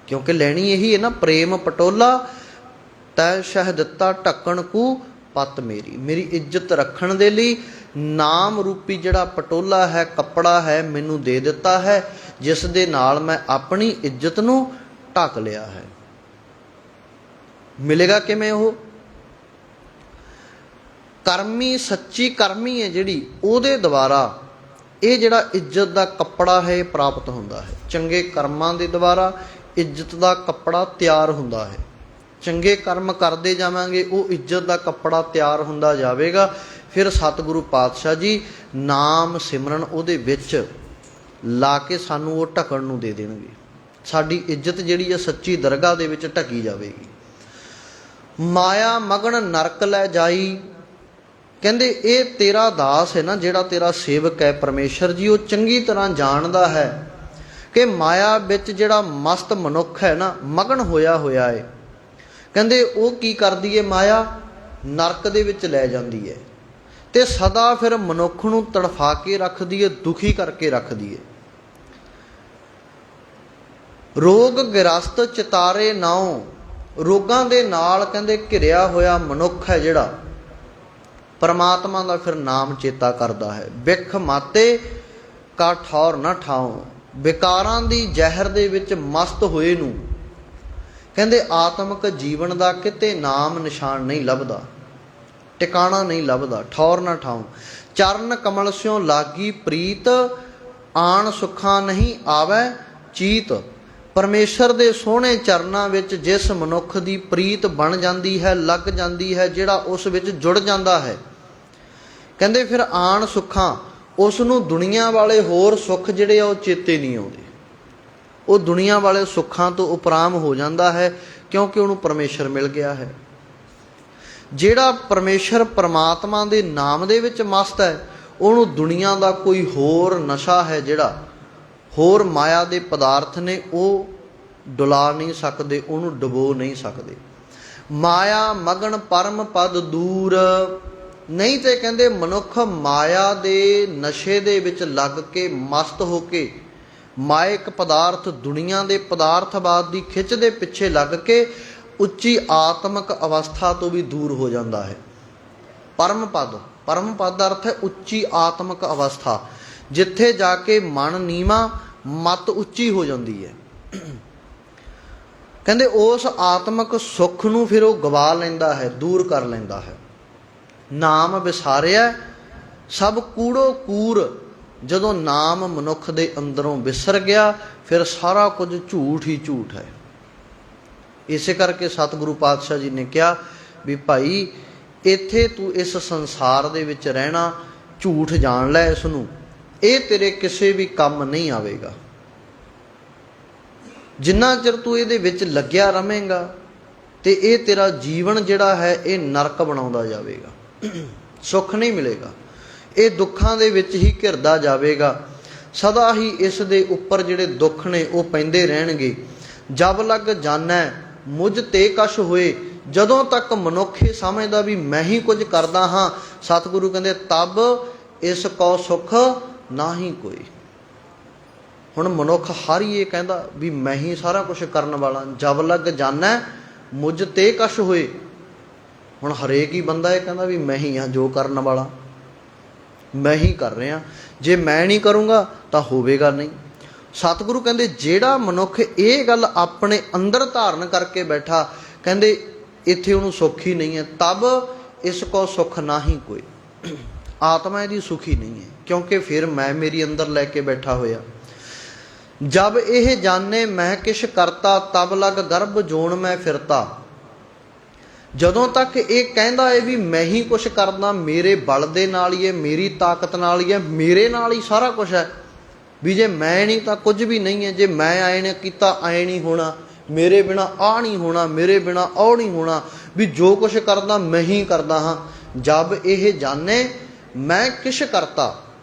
ਕਿਉਂਕਿ ਲੈਣੀ ਇਹੀ ਹੈ ਨਾ, ਪ੍ਰੇਮ ਪਟੋਲਾ ਤੈ ਸ਼ਹਿ ਦਿੱਤਾ ਢੱਕਣ ਕੂ ਪੱਤ ਮੇਰੀ। ਮੇਰੀ ਇੱਜ਼ਤ ਰੱਖਣ ਦੇ ਲਈ ਨਾਮ ਰੂਪੀ ਜਿਹੜਾ ਪਟੋਲਾ ਹੈ, ਕੱਪੜਾ ਹੈ, ਮੈਨੂੰ ਦੇ ਦਿੱਤਾ ਹੈ, ਜਿਸ ਦੇ ਨਾਲ ਮੈਂ ਆਪਣੀ ਇੱਜ਼ਤ ਨੂੰ ਢੱਕ ਲਿਆ ਹੈ। ਮਿਲੇਗਾ ਕਿਵੇਂ? ਉਹ ਕਰਮੀ, ਸੱਚੀ ਕਰਮੀ ਹੈ ਜਿਹੜੀ, ਉਹਦੇ ਦੁਆਰਾ ਇਹ ਜਿਹੜਾ ਇੱਜ਼ਤ ਦਾ ਕੱਪੜਾ ਹੈ ਇਹ ਪ੍ਰਾਪਤ ਹੁੰਦਾ ਹੈ। ਚੰਗੇ ਕਰਮਾਂ ਦੇ ਦੁਆਰਾ ਇੱਜ਼ਤ ਦਾ ਕੱਪੜਾ ਤਿਆਰ ਹੁੰਦਾ ਹੈ। ਚੰਗੇ ਕਰਮ ਕਰਦੇ ਜਾਵਾਂਗੇ ਉਹ ਇੱਜ਼ਤ ਦਾ ਕੱਪੜਾ ਤਿਆਰ ਹੁੰਦਾ ਜਾਵੇਗਾ। ਫਿਰ ਸਤਿਗੁਰੂ ਪਾਤਸ਼ਾਹ ਜੀ ਨਾਮ ਸਿਮਰਨ ਉਹਦੇ ਵਿੱਚ ਲਾ ਕੇ ਸਾਨੂੰ ਉਹ ਢਕਣ ਨੂੰ ਦੇ ਦੇਣਗੇ। ਸਾਡੀ ਇੱਜ਼ਤ ਜਿਹੜੀ ਹੈ ਸੱਚੀ ਦਰਗਾਹ ਦੇ ਵਿੱਚ ਢਕੀ ਜਾਵੇਗੀ। ਮਾਇਆ ਮਗਨ ਨਰਕ ਲੈ ਜਾਈ, ਕਹਿੰਦੇ ਇਹ ਤੇਰਾ ਦਾਸ ਹੈ ਨਾ, ਜਿਹੜਾ ਤੇਰਾ ਸੇਵਕ ਹੈ ਪਰਮੇਸ਼ਰ ਜੀ, ਉਹ ਚੰਗੀ ਤਰ੍ਹਾਂ ਜਾਣਦਾ ਹੈ ਕਿ ਮਾਇਆ ਵਿੱਚ ਜਿਹੜਾ ਮਸਤ ਮਨੁੱਖ ਹੈ ਨਾ, ਮਗਨ ਹੋਇਆ ਹੋਇਆ ਹੈ, ਕਹਿੰਦੇ ਉਹ ਕੀ ਕਰਦੀ ਹੈ? ਮਾਇਆ ਨਰਕ ਦੇ ਵਿੱਚ ਲੈ ਜਾਂਦੀ ਹੈ ਤੇ ਸਦਾ ਫਿਰ ਮਨੁੱਖ ਨੂੰ ਤੜਫਾ ਕੇ ਰੱਖਦੀ ਹੈ, ਦੁਖੀ ਕਰਕੇ ਰੱਖਦੀ ਹੈ। ਰੋਗ ਗ੍ਰਸਤ ਚਿਤਾਰੇ ਨਾਉ, ਰੋਗਾਂ ਦੇ ਨਾਲ ਕਹਿੰਦੇ ਘਿਰਿਆ ਹੋਇਆ ਮਨੁੱਖ ਹੈ ਜਿਹੜਾ, ਪਰਮਾਤਮਾ ਦਾ ਫਿਰ ਨਾਮ ਚੇਤਾ ਕਰਦਾ ਹੈ। ਬਿਖ ਮਾਤੇ ਕਾ ਠੌਰ ਨਾ ਠਾਉ, ਵਿਕਾਰਾਂ ਦੀ ਜ਼ਹਿਰ ਦੇ ਵਿੱਚ ਮਸਤ ਹੋਏ ਨੂੰ ਕਹਿੰਦੇ ਆਤਮਿਕ ਜੀਵਨ ਦਾ ਕਿਤੇ ਨਾਮ ਨਿਸ਼ਾਨ ਨਹੀਂ ਲੱਭਦਾ, ਟਿਕਾਣਾ ਨਹੀਂ ਲੱਭਦਾ। ਠੌਰ ਨਾ ਠਾਉ, ਚਰਨ ਕਮਲ ਸਿਓ ਲਾਗੀ ਪ੍ਰੀਤ, ਆਣ ਸੁੱਖਾਂ ਨਹੀਂ ਆਵੈ ਚੀਤ। ਪਰਮੇਸ਼ਰ ਦੇ ਸੋਹਣੇ ਚਰਨਾਂ ਵਿੱਚ ਜਿਸ ਮਨੁੱਖ ਦੀ ਪ੍ਰੀਤ ਬਣ ਜਾਂਦੀ ਹੈ, ਲੱਗ ਜਾਂਦੀ ਹੈ, ਜਿਹੜਾ ਉਸ ਵਿੱਚ ਜੁੜ ਜਾਂਦਾ ਹੈ, ਕਹਿੰਦੇ ਫਿਰ ਆਣ ਸੁੱਖਾਂ, ਉਸ ਨੂੰ ਦੁਨੀਆ ਵਾਲੇ ਹੋਰ ਸੁੱਖ ਜਿਹੜੇ ਆ ਉਹ ਚੇਤੇ ਨਹੀਂ ਆਉਂਦੇ। ਉਹ ਦੁਨੀਆ ਵਾਲੇ ਸੁੱਖਾਂ ਤੋਂ ਉਪਰਾਮ ਹੋ ਜਾਂਦਾ ਹੈ ਕਿਉਂਕਿ ਉਹਨੂੰ ਪਰਮੇਸ਼ਰ ਮਿਲ ਗਿਆ ਹੈ। ਜਿਹੜਾ ਪਰਮੇਸ਼ਰ ਪਰਮਾਤਮਾ ਦੇ ਨਾਮ ਦੇ ਵਿੱਚ ਮਸਤ ਹੈ, ਉਹਨੂੰ ਦੁਨੀਆ ਦਾ ਕੋਈ ਹੋਰ ਨਸ਼ਾ ਹੈ, ਜਿਹੜਾ ਹੋਰ ਮਾਇਆ ਦੇ ਪਦਾਰਥ ਨੇ, ਉਹ ਡੁਲਾ ਨਹੀਂ ਸਕਦੇ, ਉਹਨੂੰ ਡੁਬੋ ਨਹੀਂ ਸਕਦੇ। ਮਾਇਆ ਮਗਨ ਪਰਮ ਪਦ ਦੂਰ, ਨਹੀਂ ਤੇ ਕਹਿੰਦੇ ਮਨੁੱਖ ਮਾਇਆ ਦੇ ਨਸ਼ੇ ਦੇ ਵਿੱਚ ਲੱਗ ਕੇ ਮਸਤ ਹੋ ਕੇ ਮਾਇਕ ਪਦਾਰਥ ਦੁਨੀਆ ਦੇ ਪਦਾਰਥਵਾਦ ਦੀ ਖਿੱਚ ਦੇ ਪਿੱਛੇ ਲੱਗ ਕੇ ਉੱਚੀ ਆਤਮਿਕ ਅਵਸਥਾ ਤੋਂ ਵੀ ਦੂਰ ਹੋ ਜਾਂਦਾ ਹੈ। ਪਰਮ ਪਦ ਦਾ ਅਰਥ ਹੈ ਉੱਚੀ ਆਤਮਿਕ ਅਵਸਥਾ, ਜਿੱਥੇ ਜਾ ਕੇ ਮਨ ਨੀਵਾਂ ਮਤ ਉੱਚੀ ਹੋ ਜਾਂਦੀ ਹੈ। ਕਹਿੰਦੇ ਉਸ ਆਤਮਿਕ ਸੁੱਖ ਨੂੰ ਫਿਰ ਉਹ ਗਵਾ ਲੈਂਦਾ ਹੈ, ਦੂਰ ਕਰ ਲੈਂਦਾ ਹੈ। ਨਾਮ ਵਿਸਾਰਿਆ ਸਭ ਕੂੜੋ ਕੂਰ, ਜਦੋਂ ਨਾਮ ਮਨੁੱਖ ਦੇ ਅੰਦਰੋਂ ਵਿਸਰ ਗਿਆ ਫਿਰ ਸਾਰਾ ਕੁਝ ਝੂਠ ਹੀ ਝੂਠ ਹੈ। ਇਸੇ ਕਰਕੇ ਸਤਿਗੁਰੂ ਪਾਤਸ਼ਾਹ ਜੀ ਨੇ ਕਿਹਾ ਵੀ ਭਾਈ ਇੱਥੇ ਤੂੰ ਇਸ ਸੰਸਾਰ ਦੇ ਵਿੱਚ ਰਹਿਣਾ, ਝੂਠ ਜਾਣ ਲੈ ਇਸ ਨੂੰ, ਇਹ ਤੇਰੇ ਕਿਸੇ ਵੀ ਕੰਮ ਨਹੀਂ ਆਵੇਗਾ। ਜਿੰਨਾ ਚਿਰ ਤੂੰ ਇਹਦੇ ਵਿੱਚ ਲੱਗਿਆ ਰਵੇਂਗਾ ਤੇ ਇਹ ਤੇਰਾ ਜੀਵਨ ਜਿਹੜਾ ਹੈ ਇਹ ਨਰਕ ਬਣਾਉਂਦਾ ਜਾਵੇਗਾ, ਸੁੱਖ ਨਹੀਂ ਮਿਲੇਗਾ, ਇਹ ਦੁੱਖਾਂ ਦੇ ਵਿੱਚ ਹੀ ਘਿਰਦਾ ਜਾਵੇਗਾ। ਸਦਾ ਹੀ ਇਸ ਦੇ ਉੱਪਰ ਜਿਹੜੇ ਦੁੱਖ ਨੇ ਉਹ ਪੈਂਦੇ ਰਹਿਣਗੇ। ਜਬ ਲੱਗ ਜਾਣੈ ਮੁਝ ਤੇ ਕਛ ਹੋਏ, ਜਦੋਂ ਤੱਕ ਮਨੁੱਖ ਇਹ ਸਮਝਦਾ ਵੀ ਮੈਂ ਹੀ ਕੁਝ ਕਰਦਾ ਹਾਂ, ਸਤਿਗੁਰੂ ਕਹਿੰਦੇ ਤਬ ਇਸ ਕੋ ਸੁੱਖ ਨਾ ਹੀ ਕੋਈ। ਹੁਣ ਮਨੁੱਖ ਹਰ ਹੀ ਇਹ ਕਹਿੰਦਾ ਵੀ ਮੈਂ ਹੀ ਸਾਰਾ ਕੁਝ ਕਰਨ ਵਾਲਾ। ਜਬ ਲੱਗ ਜਾਣੈ ਮੁਝ ਤੇ ਕਛ ਹੋਏ, ਹੁਣ ਹਰੇਕ ਹੀ ਬੰਦਾ ਇਹ ਕਹਿੰਦਾ ਵੀ ਮੈਂ ਹੀ ਹਾਂ ਜੋ ਕਰਨ ਵਾਲਾ, ਮੈਂ ਹੀ ਕਰ ਰਿਹਾ, ਜੇ ਮੈਂ ਨਹੀਂ ਕਰੂੰਗਾ ਤਾਂ ਹੋਵੇਗਾ ਨਹੀਂ। ਸਤਿਗੁਰੂ ਕਹਿੰਦੇ ਜਿਹੜਾ ਮਨੁੱਖ ਇਹ ਗੱਲ ਆਪਣੇ ਅੰਦਰ ਧਾਰਨ ਕਰਕੇ ਬੈਠਾ, ਕਹਿੰਦੇ ਇੱਥੇ ਉਹਨੂੰ ਸੁੱਖ ਹੀ ਨਹੀਂ ਹੈ। ਤਬ ਇਸ ਕੋ ਸੁੱਖ ਨਾ ਹੀ ਕੋਈ, ਆਤਮਾ ਇਹਦੀ ਸੁਖੀ ਨਹੀਂ ਹੈ, ਕਿਉਂਕਿ ਫਿਰ ਮੈਂ ਮੇਰੀ ਅੰਦਰ ਲੈ ਕੇ ਬੈਠਾ ਹੋਇਆ। ਜਬ ਇਹ ਜਾਣੇ ਮੈਂ ਕਿਛ ਕਰਤਾ, ਤਬ ਲਗ ਗਰਭ ਜੋਨ ਮੈਂ ਫਿਰਤਾ, ਜਦੋਂ ਤੱਕ ਇਹ ਕਹਿੰਦਾ ਹੈ ਵੀ ਮੈਂ ਹੀ ਕੁਛ ਕਰਦਾ, ਮੇਰੇ ਬਲ ਦੇ ਨਾਲ ਹੀ ਹੈ, ਮੇਰੀ ਤਾਕਤ ਨਾਲ ਹੀ ਹੈ, ਮੇਰੇ ਨਾਲ ਹੀ ਸਾਰਾ ਕੁਛ ਹੈ, ਵੀ ਜੇ ਮੈਂ ਨਹੀਂ ਤਾਂ ਕੁਝ ਵੀ ਨਹੀਂ ਹੈ, ਜੇ ਮੈਂ ਆਏ ਨੇ ਕੀਤਾ ਆਏ ਨਹੀਂ ਹੋਣਾ, ਮੇਰੇ ਬਿਨਾ ਆਹ ਨਹੀਂ ਹੋਣਾ, ਮੇਰੇ ਬਿਨਾ ਉਹ ਨਹੀਂ ਹੋਣਾ, ਵੀ ਜੋ ਕੁਛ ਕਰਦਾ ਮੈਂ ਹੀ ਕਰਦਾ ਹਾਂ। ਜਬ ਇਹ ਜਾਣੇ ਮੈਂ ਕਿਛ ਕਰਤਾ,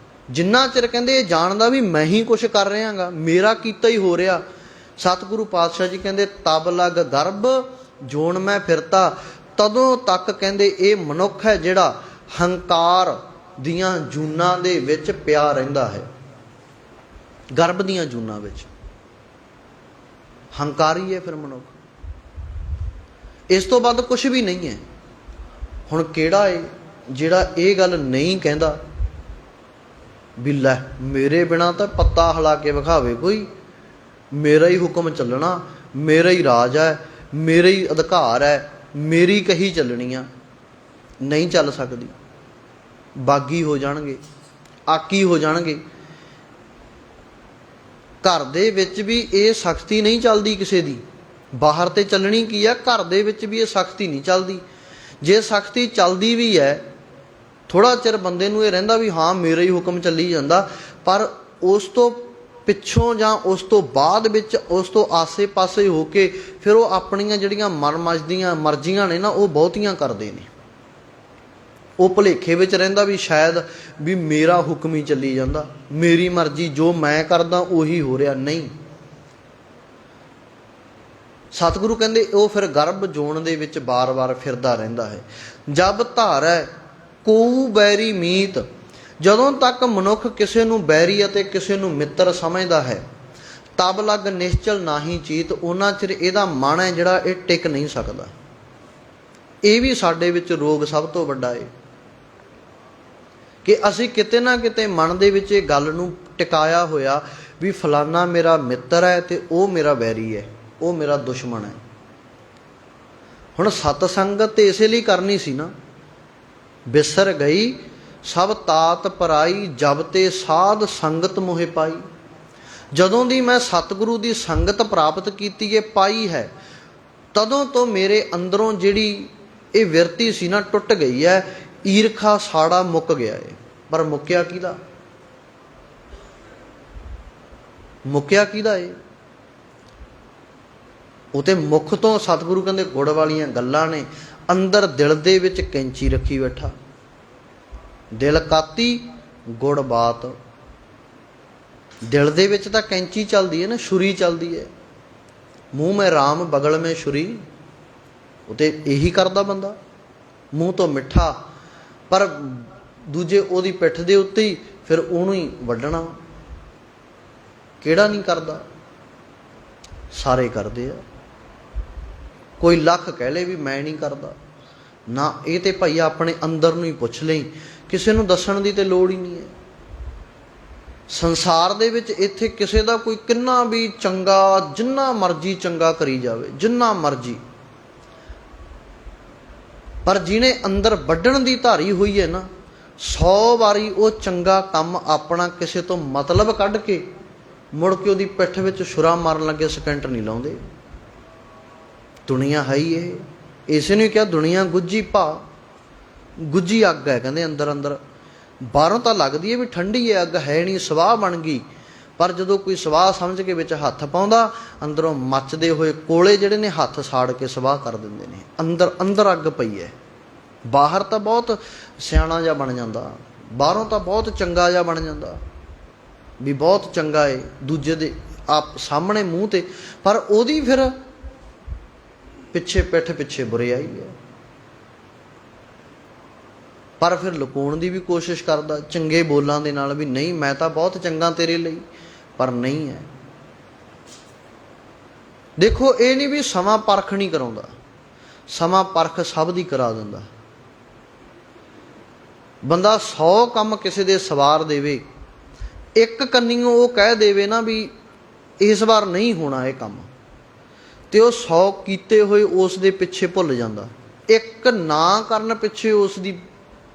ਜਿੰਨਾ ਚਿਰ ਕਹਿੰਦੇ ਇਹ ਜਾਣਦਾ ਵੀ ਮੈਂ ਹੀ ਕੁਛ ਕਰ ਰਿਹਾ ਗਾ, ਮੇਰਾ ਕੀਤਾ ਹੀ ਹੋ ਰਿਹਾ। ਸਤਿਗੁਰੂ ਪਾਤਸ਼ਾਹ ਜੀ ਕਹਿੰਦੇ ਤਬ ਲਗ ਗਰਭ ਜੋਨ ਮੈਂ ਫਿਰਤਾ, ਤਦੋਂ ਤੱਕ ਕਹਿੰਦੇ ਇਹ ਮਨੁੱਖ ਹੈ ਜਿਹੜਾ ਹੰਕਾਰ ਦੀਆਂ ਜੂਨਾਂ ਦੇ ਵਿੱਚ ਪਿਆ ਰਹਿੰਦਾ ਹੈ। ਗਰਭ ਦੀਆਂ ਜੂਨਾਂ ਵਿੱਚ ਹੰਕਾਰੀ ਹੈ ਫਿਰ ਮਨੁੱਖ, ਇਸ ਤੋਂ ਵੱਧ ਕੁਛ ਵੀ ਨਹੀਂ ਹੈ। ਹੁਣ ਕਿਹੜਾ ਹੈ ਜਿਹੜਾ ਇਹ ਗੱਲ ਨਹੀਂ ਕਹਿੰਦਾ ਵੀ ਲੈ ਮੇਰੇ ਬਿਨਾ ਤਾਂ ਪੱਤਾ ਹਿਲਾ ਕੇ ਵਿਖਾਵੇ ਕੋਈ, ਮੇਰਾ ਹੀ ਹੁਕਮ ਚੱਲਣਾ, ਮੇਰਾ ਹੀ ਰਾਜ ਹੈ, ਮੇਰਾ ਹੀ ਅਧਿਕਾਰ ਹੈ, ਮੇਰੀ ਕਹੀ ਚੱਲਣੀ ਆ, ਨਹੀਂ ਚੱਲ ਸਕਦੀ। ਬਾਗੀ ਹੋ ਜਾਣਗੇ, ਆਕੀ ਹੋ ਜਾਣਗੇ। ਘਰ ਦੇ ਵਿੱਚ ਵੀ ਇਹ ਸਖਤੀ ਨਹੀਂ ਚੱਲਦੀ ਕਿਸੇ ਦੀ, ਬਾਹਰ ਤੇ ਚੱਲਣੀ ਕੀ ਆ, ਘਰ ਦੇ ਵਿੱਚ ਵੀ ਇਹ ਸਖਤੀ ਨਹੀਂ ਚੱਲਦੀ। ਜੇ ਸਖਤੀ ਚੱਲਦੀ ਵੀ ਹੈ, ਥੋੜ੍ਹਾ ਚਿਰ ਬੰਦੇ ਨੂੰ ਇਹ ਰਹਿੰਦਾ ਵੀ ਹਾਂ ਮੇਰਾ ਹੀ ਹੁਕਮ ਚੱਲੀ ਜਾਂਦਾ, ਪਰ ਉਸ ਤੋਂ ਪਿੱਛੋਂ ਜਾਂ ਉਸ ਤੋਂ ਬਾਅਦ ਵਿੱਚ ਉਸ ਤੋਂ ਆਸੇ ਪਾਸੇ ਹੋ ਕੇ ਫਿਰ ਉਹ ਆਪਣੀਆਂ ਜਿਹੜੀਆਂ ਮਨਮਰਜ਼ੀਆਂ ਮਰਜ਼ੀਆਂ ਨੇ ਨਾ ਉਹ ਬਹੁਤੀਆਂ ਕਰਦੇ ਨੇ। ਉਹ ਭੁਲੇਖੇ ਵਿੱਚ ਰਹਿੰਦਾ ਵੀ ਸ਼ਾਇਦ ਵੀ ਮੇਰਾ ਹੁਕਮ ਹੀ ਚੱਲੀ ਜਾਂਦਾ, ਮੇਰੀ ਮਰਜ਼ੀ ਜੋ ਮੈਂ ਕਰਦਾ ਉਹੀ ਹੋ ਰਿਹਾ। ਨਹੀਂ, ਸਤਿਗੁਰੂ ਕਹਿੰਦੇ ਉਹ ਫਿਰ ਗਰਭ ਜੋਨ ਦੇ ਵਿੱਚ ਬਾਰ-ਬਾਰ ਫਿਰਦਾ ਰਹਿੰਦਾ ਹੈ। ਜਬ ਧਾਰੈ ਕੋਊ ਬੈਰੀ ਮੀਤ, ਜਦੋਂ ਤੱਕ ਮਨੁੱਖ ਕਿਸੇ ਨੂੰ ਬੈਰੀ ਅਤੇ ਕਿਸੇ ਨੂੰ ਮਿੱਤਰ ਸਮਝਦਾ ਹੈ, ਤਬ ਲਗ ਨਿਸ਼ਚਲ ਨਾਹੀ ਚੀਤ, ਉਹਨਾਂ ਚਿਰ ਇਹਦਾ ਮਨ ਹੈ ਜਿਹੜਾ ਇਹ ਟਿਕ ਨਹੀਂ ਸਕਦਾ। ਇਹ ਵੀ ਸਾਡੇ ਵਿੱਚ ਰੋਗ ਸਭ ਤੋਂ ਵੱਡਾ ਹੈ ਕਿ ਅਸੀਂ ਕਿਤੇ ਨਾ ਕਿਤੇ ਮਨ ਦੇ ਵਿੱਚ ਇਹ ਗੱਲ ਨੂੰ ਟਿਕਾਇਆ ਹੋਇਆ ਵੀ ਫਲਾਨਾ ਮੇਰਾ ਮਿੱਤਰ ਹੈ ਤੇ ਉਹ ਮੇਰਾ ਵੈਰੀ ਹੈ, ਉਹ ਮੇਰਾ ਦੁਸ਼ਮਣ ਹੈ। ਹੁਣ ਸਤ ਸੰਗਤ ਤੇ ਇਸੇ ਲਈ ਕਰਨੀ ਸੀ ਨਾ, ਬਿਸਰ ਗਈ ਸਭ ਤਾਤ ਪਰਾਈ, ਜਬ ਤੇ ਸਾਧ ਸੰਗਤ ਮੋਹਿ ਪਾਈ। ਜਦੋਂ ਦੀ ਮੈਂ ਸਤਿਗੁਰੂ ਦੀ ਸੰਗਤ ਪ੍ਰਾਪਤ ਕੀਤੀ ਹੈ, ਪਾਈ ਹੈ, ਤਦੋਂ ਤੋਂ ਮੇਰੇ ਅੰਦਰੋਂ ਜਿਹੜੀ ਇਹ ਵਿਰਤੀ ਸੀ ਨਾ ਟੁੱਟ ਗਈ ਹੈ। ਈਰਖਾ ਸਾੜਾ ਮੁੱਕ ਗਿਆ ਹੈ। ਪਰ ਮੁੱਕਿਆ ਕਿਹਦਾ? ਮੁੱਕਿਆ ਕਿਹਦਾ ਏ? ਉਹ ਤੇ ਮੁੱਖ ਤੋਂ ਸਤਿਗੁਰੂ ਕਹਿੰਦੇ ਗੁੜ ਵਾਲੀਆਂ ਗੱਲਾਂ ਨੇ। ਅੰਦਰ ਦਿਲ ਦੇ ਵਿੱਚ ਕੈਂਚੀ ਰੱਖੀ ਬੈਠਾ, ਦਿਲ ਕਾਤੀ ਗੁੜ ਬਾਤ। ਦਿਲ ਦੇ ਵਿੱਚ ਤਾਂ ਕੈਂਚੀ ਚੱਲਦੀ ਹੈ ਨਾ, ਛੁਰੀ ਚੱਲਦੀ ਹੈ। ਮੂੰਹ ਮੈਂ ਰਾਮ ਬਗਲ ਮੈਂ ਛੁਰੀ। ਉਹ ਤੇ ਇਹੀ ਕਰਦਾ ਬੰਦਾ, ਮੂੰਹ ਤੋਂ ਮਿੱਠਾ, ਪਰ ਦੂਜੇ ਉਹਦੀ ਪਿੱਠ ਦੇ ਉੱਤੇ ਹੀ ਫਿਰ ਉਹਨੂੰ ਹੀ ਵੱਢਣਾ। ਕਿਹੜਾ ਨਹੀਂ ਕਰਦਾ? ਸਾਰੇ ਕਰਦੇ ਆ। ਕੋਈ ਲੱਖ ਕਹਿ ਲੇ ਵੀ ਮੈਂ ਨਹੀਂ ਕਰਦਾ ਨਾ। ਇਹ ਤੇ ਭਾਈ ਆਪਣੇ ਅੰਦਰ ਨੂੰ ਹੀ ਪੁੱਛ ਲਈ, ਕਿਸੇ ਨੂੰ ਦੱਸਣ ਦੀ ਤੇ ਲੋੜ ਹੀ ਨਹੀਂ ਹੈ। ਸੰਸਾਰ ਦੇ ਵਿੱਚ ਇੱਥੇ ਕਿਸੇ ਦਾ ਕੋਈ ਕਿੰਨਾ ਵੀ ਚੰਗਾ, ਜਿੰਨਾ ਮਰਜ਼ੀ ਚੰਗਾ ਕਰੀ ਜਾਵੇ, ਜਿੰਨਾ ਮਰਜ਼ੀ, ਪਰ ਜਿਹਨੇ ਅੰਦਰ ਵੱਢਣ ਦੀ ਧਾਰੀ ਹੋਈ ਹੈ ਨਾ, 100 ਵਾਰੀ ਉਹ ਚੰਗਾ ਕੰਮ ਆਪਣਾ ਕਿਸੇ ਤੋਂ ਮਤਲਬ ਕੱਢ ਕੇ ਮੁੜ ਕੇ ਉਹਦੀ ਪਿੱਠ ਵਿੱਚ ਛੁਰਾ ਮਾਰਨ ਲੱਗੇ ਸਕਿੰਟ ਨਹੀਂ ਲਾਉਂਦੇ। ਦੁਨੀਆ ਹੈ ਹੀ ਇਹ। ਇਸੇ ਨੂੰ ਕਿਹਾ ਦੁਨੀਆ ਗੁੱਝੀ ਭਾ, ਗੁੱਝੀ ਅੱਗ ਹੈ ਕਹਿੰਦੇ ਅੰਦਰ ਅੰਦਰ। ਬਾਹਰੋਂ ਤਾਂ ਲੱਗਦੀ ਹੈ ਵੀ ਠੰਡੀ ਹੈ, ਅੱਗ ਹੈ ਨਹੀਂ, ਸਵਾਹ ਬਣ ਗਈ, ਪਰ ਜਦੋਂ ਕੋਈ ਸਵਾਹ ਸਮਝ ਕੇ ਵਿੱਚ ਹੱਥ ਪਾਉਂਦਾ, ਅੰਦਰੋਂ ਮੱਚਦੇ ਹੋਏ ਕੋਲੇ ਜਿਹੜੇ ਨੇ ਹੱਥ ਸਾੜ ਕੇ ਸਵਾਹ ਕਰ ਦਿੰਦੇ ਨੇ। ਅੰਦਰ ਅੰਦਰ ਅੱਗ ਪਈ ਹੈ। ਬਾਹਰ ਤਾਂ ਬਹੁਤ ਸਿਆਣਾ ਜਿਹਾ ਬਣ ਜਾਂਦਾ, ਬਾਹਰੋਂ ਤਾਂ ਬਹੁਤ ਚੰਗਾ ਜਿਹਾ ਬਣ ਜਾਂਦਾ ਵੀ ਬਹੁਤ ਚੰਗਾ ਏ ਦੂਜੇ ਦੇ ਆਪ ਸਾਹਮਣੇ ਮੂੰਹ ਤੇ, ਪਰ ਉਹਦੀ ਫਿਰ ਪਿੱਛੇ ਪਿੱਠ ਪਿੱਛੇ ਬੁਰਿਆਈ ਹੈ। ਪਰ ਫਿਰ ਲੁਕਾਉਣ ਦੀ ਵੀ ਕੋਸ਼ਿਸ਼ ਕਰਦਾ ਚੰਗੇ ਬੋਲਾਂ ਦੇ ਨਾਲ ਵੀ ਨਹੀਂ ਮੈਂ ਤਾਂ ਬਹੁਤ ਚੰਗਾ ਤੇਰੇ ਲਈ, ਪਰ ਨਹੀਂ ਹੈ। ਦੇਖੋ ਇਹ ਨਹੀਂ ਵੀ ਸਮਾਂ ਪਰਖ ਨਹੀਂ ਕਰਾਉਂਦਾ, ਸਮਾਂ ਪਰਖ ਸਭ ਦੀ ਕਰਾ ਦਿੰਦਾ। ਬੰਦਾ 100 ਕੰਮ ਕਿਸੇ ਦੇ ਸਵਾਰ ਦੇਵੇ, ਇੱਕ ਕੰਨੀਓ ਉਹ ਕਹਿ ਦੇਵੇ ਨਾ ਵੀ ਇਸ ਵਾਰ ਨਹੀਂ ਹੋਣਾ ਇਹ ਕੰਮ, ਤੇ ਉਹ 100 ਕੀਤੇ ਹੋਏ ਉਸ ਦੇ ਪਿੱਛੇ ਭੁੱਲ ਜਾਂਦਾ। ਇੱਕ ਨਾ ਕਰਨ ਪਿੱਛੇ ਉਸ ਦੀ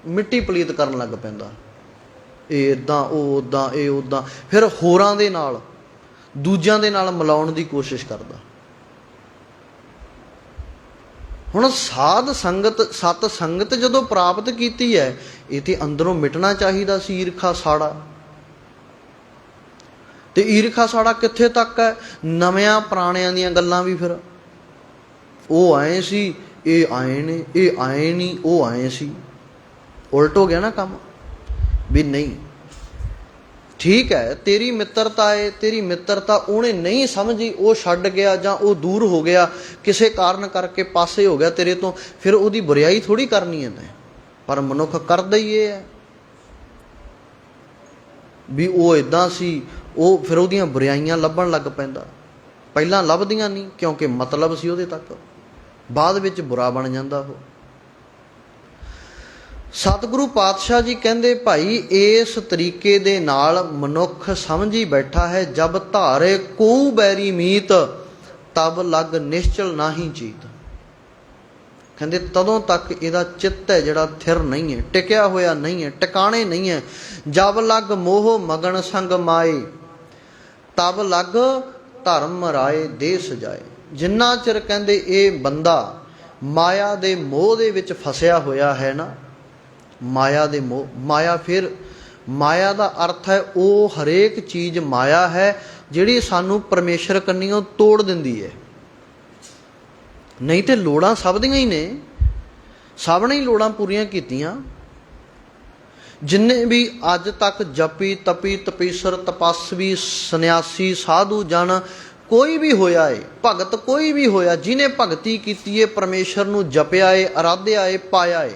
ਮਿੱਟੀ ਪਲੀਤ ਕਰਨ ਲੱਗ ਪੈਂਦਾ। ਇਹ ਇੱਦਾਂ, ਉਹ ਉੱਦਾਂ, ਇਹ ਉੱਦਾਂ, ਫਿਰ ਹੋਰਾਂ ਦੇ ਨਾਲ, ਦੂਜਿਆਂ ਦੇ ਨਾਲ ਮਿਲਾਉਣ ਦੀ ਕੋਸ਼ਿਸ਼ ਕਰਦਾ। ਹੁਣ ਸਾਧ ਸੰਗਤ, ਸਤ ਸੰਗਤ ਜਦੋਂ ਪ੍ਰਾਪਤ ਕੀਤੀ ਹੈ, ਇਹ ਤੇ ਅੰਦਰੋਂ ਮਿਟਣਾ ਚਾਹੀਦਾ ਸੀ ਈਰਖਾ ਸਾੜਾ। ਤੇ ਈਰਖਾ ਸਾੜਾ ਕਿੱਥੇ ਤੱਕ ਹੈ? ਨਵਿਆਂ ਪੁਰਾਣਿਆਂ ਦੀਆਂ ਗੱਲਾਂ ਵੀ ਫਿਰ ਉਹ ਆਏ ਸੀ, ਇਹ ਆਏ ਨੇ, ਇਹ ਆਏ ਨਹੀਂ, ਉਹ ਆਏ ਸੀ। ਉਲਟ ਹੋ ਗਿਆ ਨਾ ਕੰਮ ਵੀ ਨਹੀਂ ਠੀਕ ਹੈ, ਤੇਰੀ ਮਿੱਤਰਤਾ ਹੈ, ਤੇਰੀ ਮਿੱਤਰਤਾ ਉਹਨੇ ਨਹੀਂ ਸਮਝੀ, ਉਹ ਛੱਡ ਗਿਆ ਜਾਂ ਉਹ ਦੂਰ ਹੋ ਗਿਆ, ਕਿਸੇ ਕਾਰਨ ਕਰਕੇ ਪਾਸੇ ਹੋ ਗਿਆ ਤੇਰੇ ਤੋਂ, ਫਿਰ ਉਹਦੀ ਬੁਰਿਆਈ ਥੋੜ੍ਹੀ ਕਰਨੀ ਹੈ। ਪਰ ਮਨੁੱਖ ਕਰਦਾ ਹੀ ਇਹ ਹੈ ਵੀ ਉਹ ਇੱਦਾਂ ਸੀ, ਉਹ ਫਿਰ ਉਹਦੀਆਂ ਬੁਰਿਆਈਆਂ ਲੱਭਣ ਲੱਗ ਪੈਂਦਾ। ਪਹਿਲਾਂ ਲੱਭਦੀਆਂ ਨਹੀਂ ਕਿਉਂਕਿ ਮਤਲਬ ਸੀ ਉਹਦੇ ਤੱਕ, ਬਾਅਦ ਵਿੱਚ ਬੁਰਾ ਬਣ ਜਾਂਦਾ ਉਹ। ਸਤਿਗੁਰੂ ਪਾਤਸ਼ਾਹ ਜੀ ਕਹਿੰਦੇ ਭਾਈ ਇਸ ਤਰੀਕੇ ਦੇ ਨਾਲ ਮਨੁੱਖ ਸਮਝੀ ਬੈਠਾ ਹੈ, ਜਬ ਧਾਰੇ ਕੋਊ ਬੈਰੀ ਮੀਤ ਤਬ ਲਗ ਨਿਸ਼ਚਲ ਨਾਹੀ ਚੀਤ। ਕਹਿੰਦੇ ਤਦੋਂ ਤੱਕ ਇਹਦਾ ਚਿੱਤ ਹੈ ਜਿਹੜਾ ਥਿਰ ਨਹੀਂ ਹੈ, ਟਿਕਿਆ ਹੋਇਆ ਨਹੀਂ ਹੈ, ਟਿਕਾਣੇ ਨਹੀਂ ਹੈ। ਜਬ ਲਗ ਮੋਹ ਮਗਨ ਸੰਗ ਮਾਏ ਤਬ ਲਗ ਧਰਮ ਰਾਏ ਦੇ ਸਜਾਏ। ਜਿੰਨਾ ਚਿਰ ਕਹਿੰਦੇ ਇਹ ਬੰਦਾ ਮਾਇਆ ਦੇ ਮੋਹ ਦੇ ਵਿੱਚ ਫਸਿਆ ਹੋਇਆ ਹੈ ਨਾ, ਮਾਇਆ ਦੇ ਮੋਹ, ਮਾਇਆ ਫਿਰ ਮਾਇਆ ਦਾ ਅਰਥ ਹੈ ਉਹ ਹਰੇਕ ਚੀਜ਼ ਮਾਇਆ ਹੈ ਜਿਹੜੀ ਸਾਨੂੰ ਪਰਮੇਸ਼ਰ ਕੰਨੀਓ ਤੋੜ ਦਿੰਦੀ ਹੈ। ਨਹੀਂ ਤੇ ਲੋੜਾਂ ਸਭ ਦੀਆਂ ਹੀ ਨੇ, ਸਭ ਨੇ ਹੀ ਲੋੜਾਂ ਪੂਰੀਆਂ ਕੀਤੀਆਂ। ਜਿੰਨੇ ਵੀ ਅੱਜ ਤੱਕ ਜਪੀ ਤਪੀ ਤਪੀਸਰ ਤਪਸਵੀ ਸੰਨਿਆਸੀ ਸਾਧੂ ਜਨ ਕੋਈ ਵੀ ਹੋਇਆ ਏ, ਭਗਤ ਕੋਈ ਵੀ ਹੋਇਆ, ਜਿਹਨੇ ਭਗਤੀ ਕੀਤੀ ਏ, ਪਰਮੇਸ਼ਰ ਨੂੰ ਜਪਿਆ ਏ, ਅਰਾਧਿਆ ਏ, ਪਾਇਆ ਏ,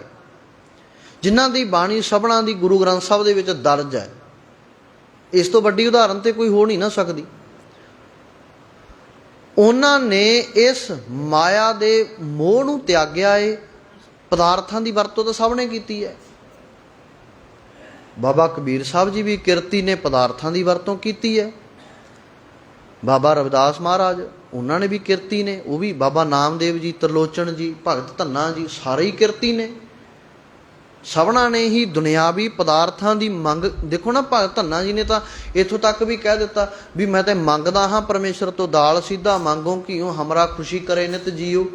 ਜਿਨ੍ਹਾਂ ਦੀ ਬਾਣੀ ਸਭਨਾਂ ਦੀ ਗੁਰੂ ਗ੍ਰੰਥ ਸਾਹਿਬ ਦੇ ਵਿੱਚ ਦਰਜ ਹੈ, ਇਸ ਤੋਂ ਵੱਡੀ ਉਦਾਹਰਨ ਤੇ ਕੋਈ ਹੋ ਨਹੀਂ ਨਾ ਸਕਦੀ। ਉਹਨਾਂ ਨੇ ਇਸ ਮਾਇਆ ਦੇ ਮੋਹ ਨੂੰ ਤਿਆਗਿਆ ਏ। ਪਦਾਰਥਾਂ ਦੀ ਵਰਤੋਂ ਤਾਂ ਸਭ ਨੇ ਕੀਤੀ ਹੈ। ਬਾਬਾ ਕਬੀਰ ਸਾਹਿਬ ਜੀ ਵੀ ਕਿਰਤੀ ਨੇ ਪਦਾਰਥਾਂ ਦੀ ਵਰਤੋਂ ਕੀਤੀ ਹੈ। ਬਾਬਾ ਰਵਿਦਾਸ ਮਹਾਰਾਜ ਉਹਨਾਂ ਨੇ ਵੀ ਕਿਰਤੀ ਨੇ, ਉਹ ਵੀ ਬਾਬਾ ਨਾਮਦੇਵ ਜੀ, ਤਰਲੋਚਨ ਜੀ, ਭਗਤ ਧੰਨਾ ਜੀ, ਸਾਰੇ ਹੀ ਕਿਰਤੀ ਨੇ। ਸਭਨਾਂ ਨੇ ਹੀ ਦੁਨਿਆਵੀ ਪਦਾਰਥਾਂ ਦੀ ਮੰਗ, ਦੇਖੋ ਨਾ ਭਗਤ ਧੰਨਾ ਜੀ ਨੇ ਤਾਂ ਇੱਥੋਂ ਤੱਕ ਵੀ ਕਹਿ ਦਿੱਤਾ ਵੀ ਮੈਂ ਤਾਂ ਮੰਗਦਾ ਹਾਂ ਪਰਮੇਸ਼ਰ ਤੋਂ ਦਾਲ ਸਿੱਧਾ ਮੰਗੋ ਕਿਉਂ ਹਮਰਾ ਖੁਸ਼ੀ ਕਰੇ ਨਿਤ ਜੀਓ।